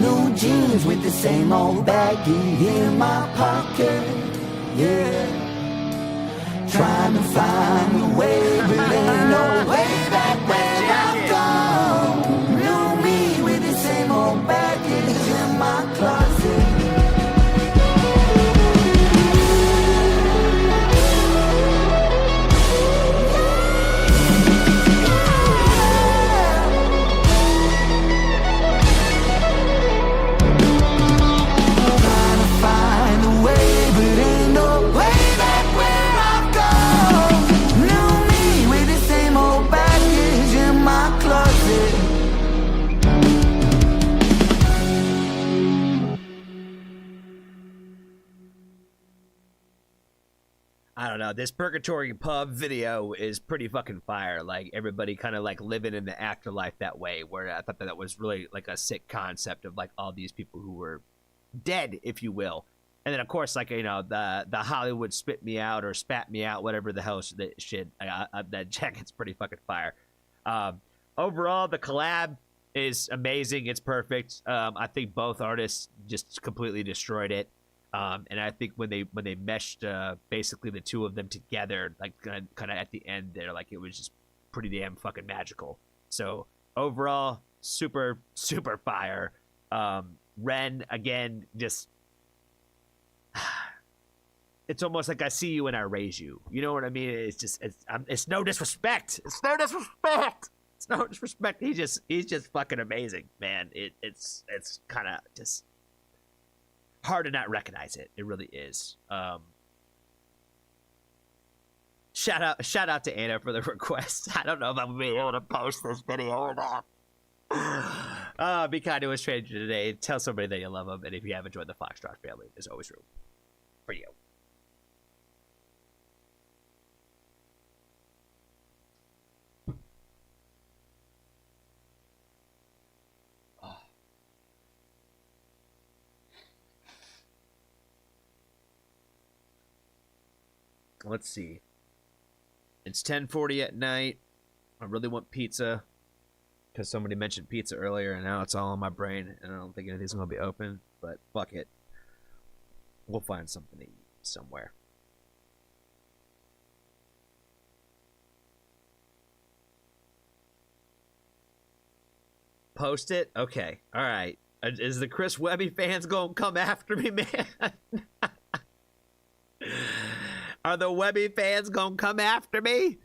New jeans with the same old baggie in my pocket. Yeah, trying to find a way, but ain't no way back where I've gone. New me with the same old baggage in my closet. I don't know. This Purgatory Pub video is pretty fucking fire. Like, everybody kind of, like, living in the afterlife that way, where I thought that was really, like, a sick concept of, like, all these people who were dead, if you will. And then, of course, like, you know, the Hollywood spit me out or spat me out, whatever the hell shit. That jacket's pretty fucking fire. Overall, the collab is amazing. It's perfect. I think both artists just completely destroyed it. And I think when they meshed basically the two of them together, like kind of at the end there, like it was just pretty damn fucking magical. So overall, super fire. Ren again, just it's almost like I see you and I raise you. You know what I mean? It's just it's no disrespect. It's no disrespect. It's no disrespect. He's just fucking amazing, man. It's kind of just hard to not recognize it. It really is. Shout out to Anna for the request. I don't know if I'm gonna be able to post this video or not. Be kind to a stranger today. Tell somebody that you love them, and if you haven't joined the Foxtrot family, there's always room for you. Let's see. It's 10:40 at night. I really want pizza because somebody mentioned pizza earlier, and now it's all in my brain, and I don't think anything's gonna be open. But fuck it, we'll find something to eat somewhere. Post it. Okay. All right. Is the Chris Webby fans gonna come after me, man? Are the Webby fans gonna come after me?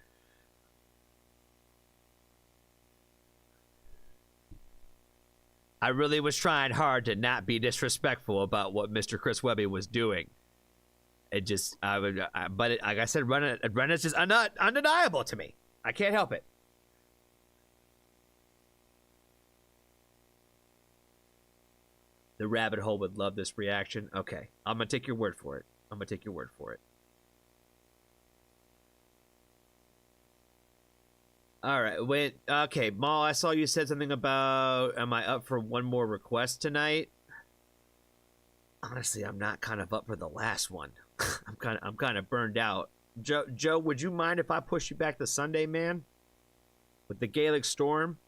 I really was trying hard to not be disrespectful about what Mr. Chris Webby was doing. It just, but like I said, Ren is just undeniable to me. I can't help it. The rabbit hole would love this reaction. Okay, I'm gonna take your word for it. All right, wait. Okay, Maul, I saw you said something about, am I up for one more request tonight? Honestly, I'm not kind of up for the last one. I'm kind of burned out. Joe, would you mind if I push you back to Sunday, man? With the Gaelic Storm?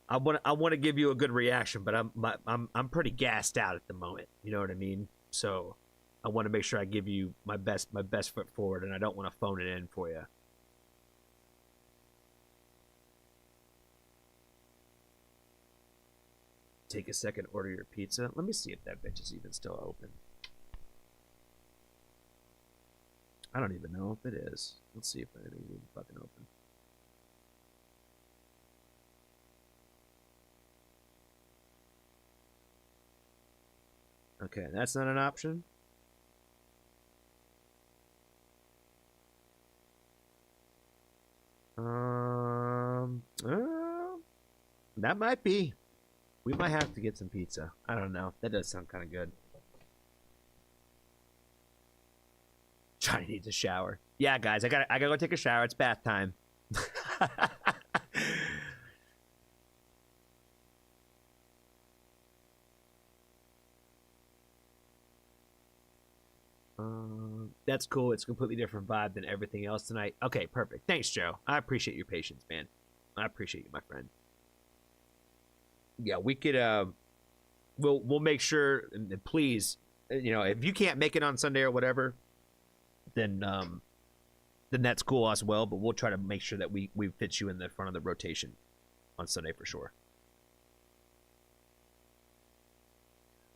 I want to give you a good reaction, but I'm pretty gassed out at the moment. You know what I mean? So I want to make sure I give you my best foot forward, and I don't want to phone it in for you. take a second, order your pizza. Let me see if that bitch is even still open. I don't even know if it is. Let's see if anything's even fucking open. Okay, that's not an option. That might be. We might have to get some pizza. I don't know. That does sound kind of good. Johnny needs a shower. Yeah, guys, I gotta go take a shower. It's bath time. That's cool. It's a completely different vibe than everything else tonight. Okay, perfect. Thanks, Joe. I appreciate your patience, man. I appreciate you, my friend. Yeah, we could. We'll make sure. And please, you know, if you can't make it on Sunday or whatever, then that's cool as well. But we'll try to make sure that we fit you in the front of the rotation on Sunday for sure.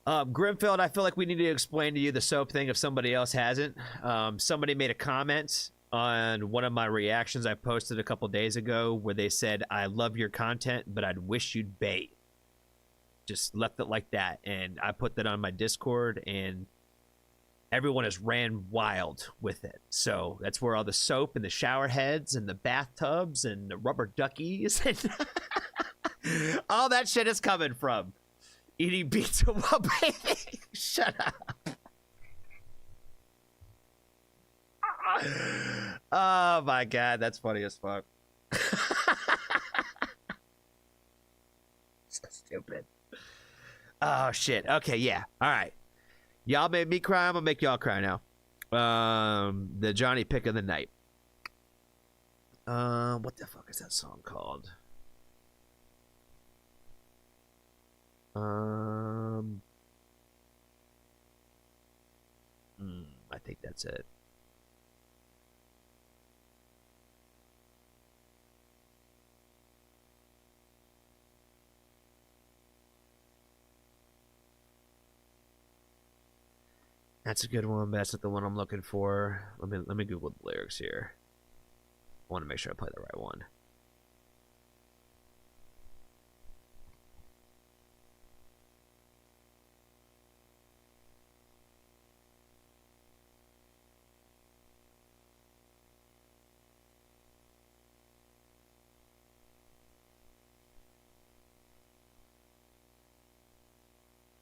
Grimfield, I feel like we need to explain to you the soap thing if somebody else hasn't. Somebody made a comment on one of my reactions I posted a couple days ago where they said, I love your content, but I'd wish you'd bait. Just left it like that. And I put that on my Discord, and everyone has ran wild with it. So that's where all the soap and the shower heads and the bathtubs and the rubber duckies and all that shit is coming from. Eating pizza while bathing. Shut up. Oh my god, that's funny as fuck. So stupid. Oh shit. Okay, yeah. All right. Y'all made me cry. I'm gonna make y'all cry now. The Johnny pick of the night. What the fuck is that song called? I think that's it. That's a good one, but that's not the one I'm looking for. Let me Google the lyrics here. I want to make sure I play the right one.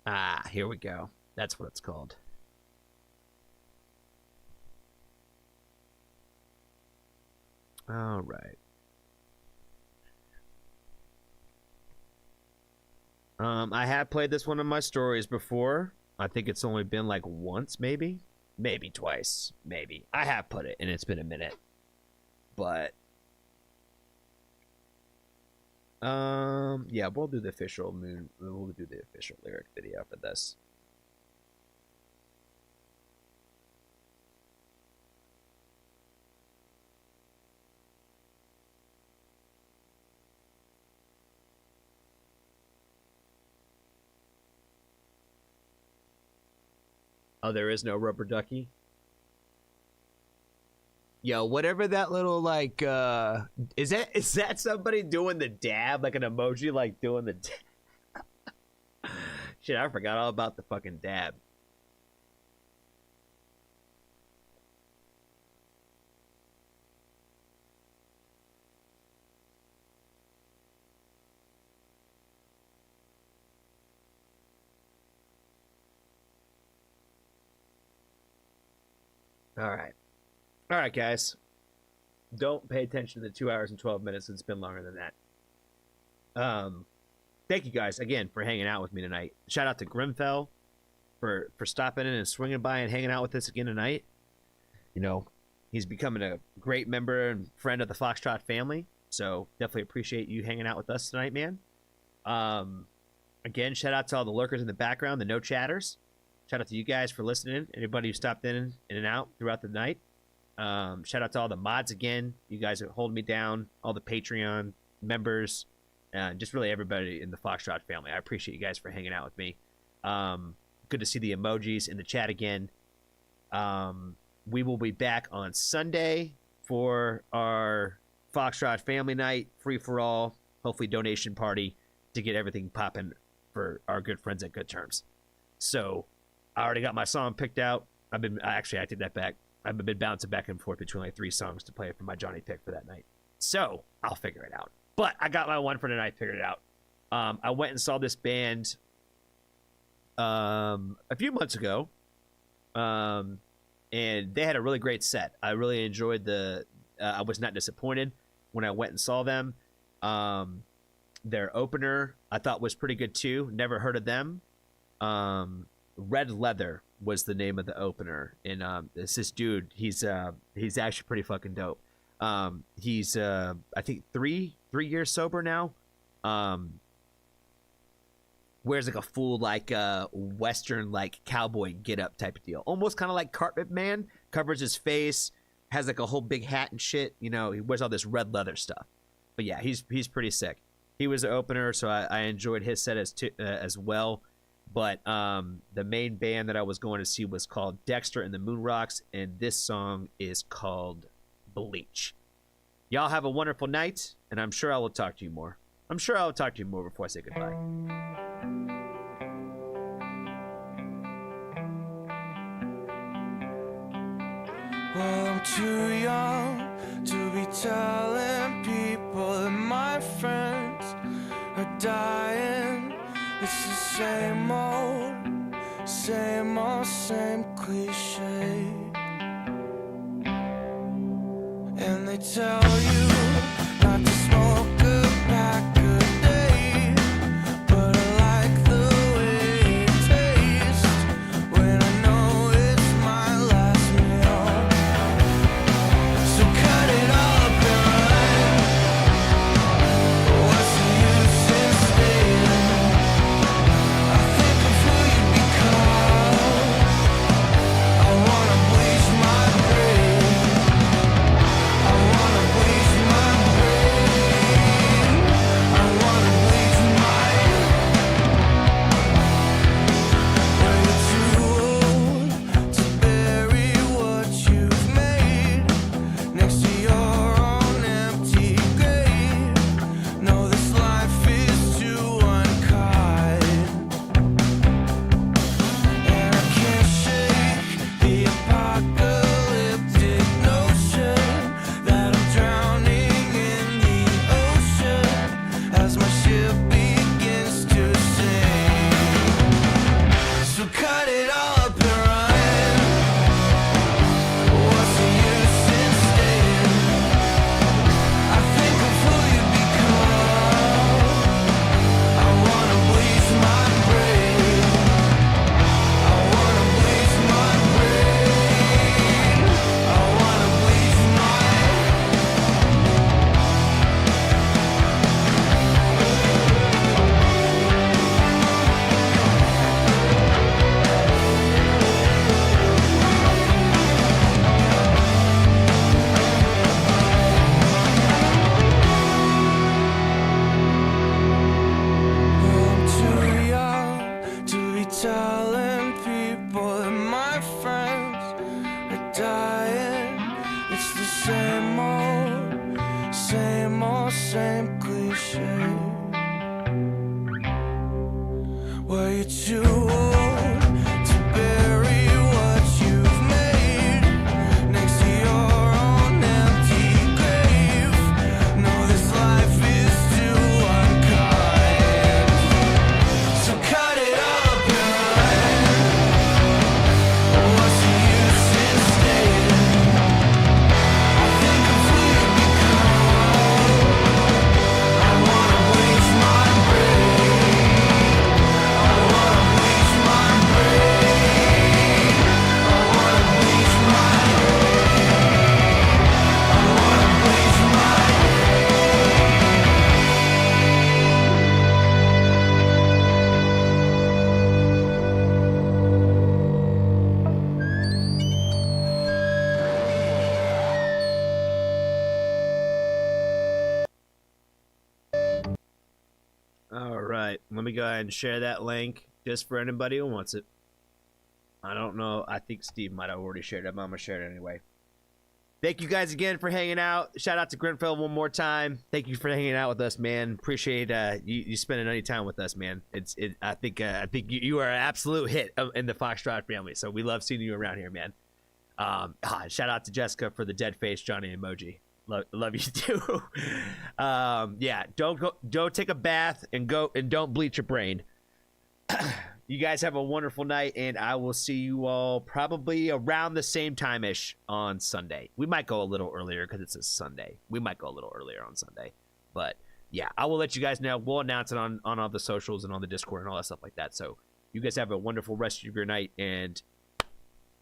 Ah, here we go. That's what it's called. All right. I have played this one in my stories before. I think it's only been like once, maybe twice, maybe. I have put it, and it's been a minute. But yeah, we'll do the official lyric video for this. Oh, there is no rubber ducky? Yo, whatever that little, like, is that somebody doing the dab? Like an emoji, like, doing the dab? Shit, I forgot all about the fucking dab. All right, guys. Don't pay attention to the 2 hours and 12 minutes. It's been longer than that. Thank you guys again for hanging out with me tonight. Shout out to Grimfell for stopping in and swinging by and hanging out with us again tonight. You know, he's becoming a great member and friend of the Foxtrot family. So definitely appreciate you hanging out with us tonight, man. Again, shout out to all the lurkers in the background, the no chatters. Shout out to you guys for listening. Anybody who stopped in and out throughout the night. Shout out to all the mods again. You guys are holding me down. All the Patreon members. just really everybody in the Foxtrot family. I appreciate you guys for hanging out with me. Good to see the emojis in the chat again. We will be back on Sunday for our Foxtrot family night, free for all, hopefully donation party to get everything popping for our good friends at Good Terms. So I already got my song picked out. I take that back. I've been bouncing back and forth between like 3 songs to play for my Johnny pick for that night. So I'll figure it out. But I got my one for tonight figured out. I went and saw this band a few months ago. And they had a really great set. I really enjoyed I was not disappointed when I went and saw them. Their opener I thought was pretty good too. Never heard of them. Red Leather was the name of the opener, and it's this dude. He's actually pretty fucking dope. He's I think three years sober now. Wears like a full like Western like cowboy get up type of deal, almost kind of like Carpet Man. Covers his face, has like a whole big hat and shit. You know, he wears all this red leather stuff. But yeah, he's pretty sick. He was the opener, so I enjoyed his set as well. But the main band that I was going to see was called Dexter and the Moon Rocks, and this song is called Bleach. Y'all have a wonderful night, and I'm sure I will talk to you more. Before I say goodbye. Well, I'm too young to be telling people that my friends are dying. It's the same old, same cliche. And they tell you not to smoke a pack a day, but I like the way it tastes when I know it's my last meal. So cut it up and run. What's the use in staying? I think of who you become. I wanna bleach my brain. I wanna bleach my brain. I wanna bleach my. When you're too old to bury what you've made next to your own empty grave. No, this life is too unkind, and I can't shake the apocalyptic notion that I'm drowning in the ocean as my ship begins to sink. So cut it up and run. What's the use in staying? I think of who you become. I wanna bleach my brain. I wanna bleach my brain. I wanna bleach my. I'm too young to be telling people that my friends are dying. It's the same old, same cliche. Well, you're too old to bury what you've made next to your own empty grave. No, this life is too unkind. So cut it up and run. What's the use in staying? I think of who you become. I wanna bleach my brain. I wanna bleach my right. Let me go ahead and share that link just for anybody who wants it. I don't know. I think Steve might have already shared it, but I'm going to share it anyway. Thank you guys again for hanging out. Shout out to Grenfell one more time. Thank you for hanging out with us, man. Appreciate you spending any time with us, man. I think you are an absolute hit in the Foxtrot family. So we love seeing you around here, man. Shout out to Jessica for the dead face Johnny emoji. Love you too. Yeah, don't take a bath and don't bleach your brain. You guys have a wonderful night, and I will see you all probably around the same time-ish on Sunday. We might go a little earlier because it's a Sunday. We might go a little earlier on Sunday. But, yeah, I will let you guys know. We'll announce it on all the socials and on the Discord and all that stuff like that. So you guys have a wonderful rest of your night, and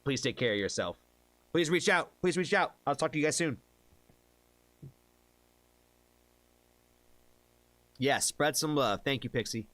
please take care of yourself. Please reach out. Please reach out. I'll talk to you guys soon. Yeah, spread some love. Thank you, Pixie.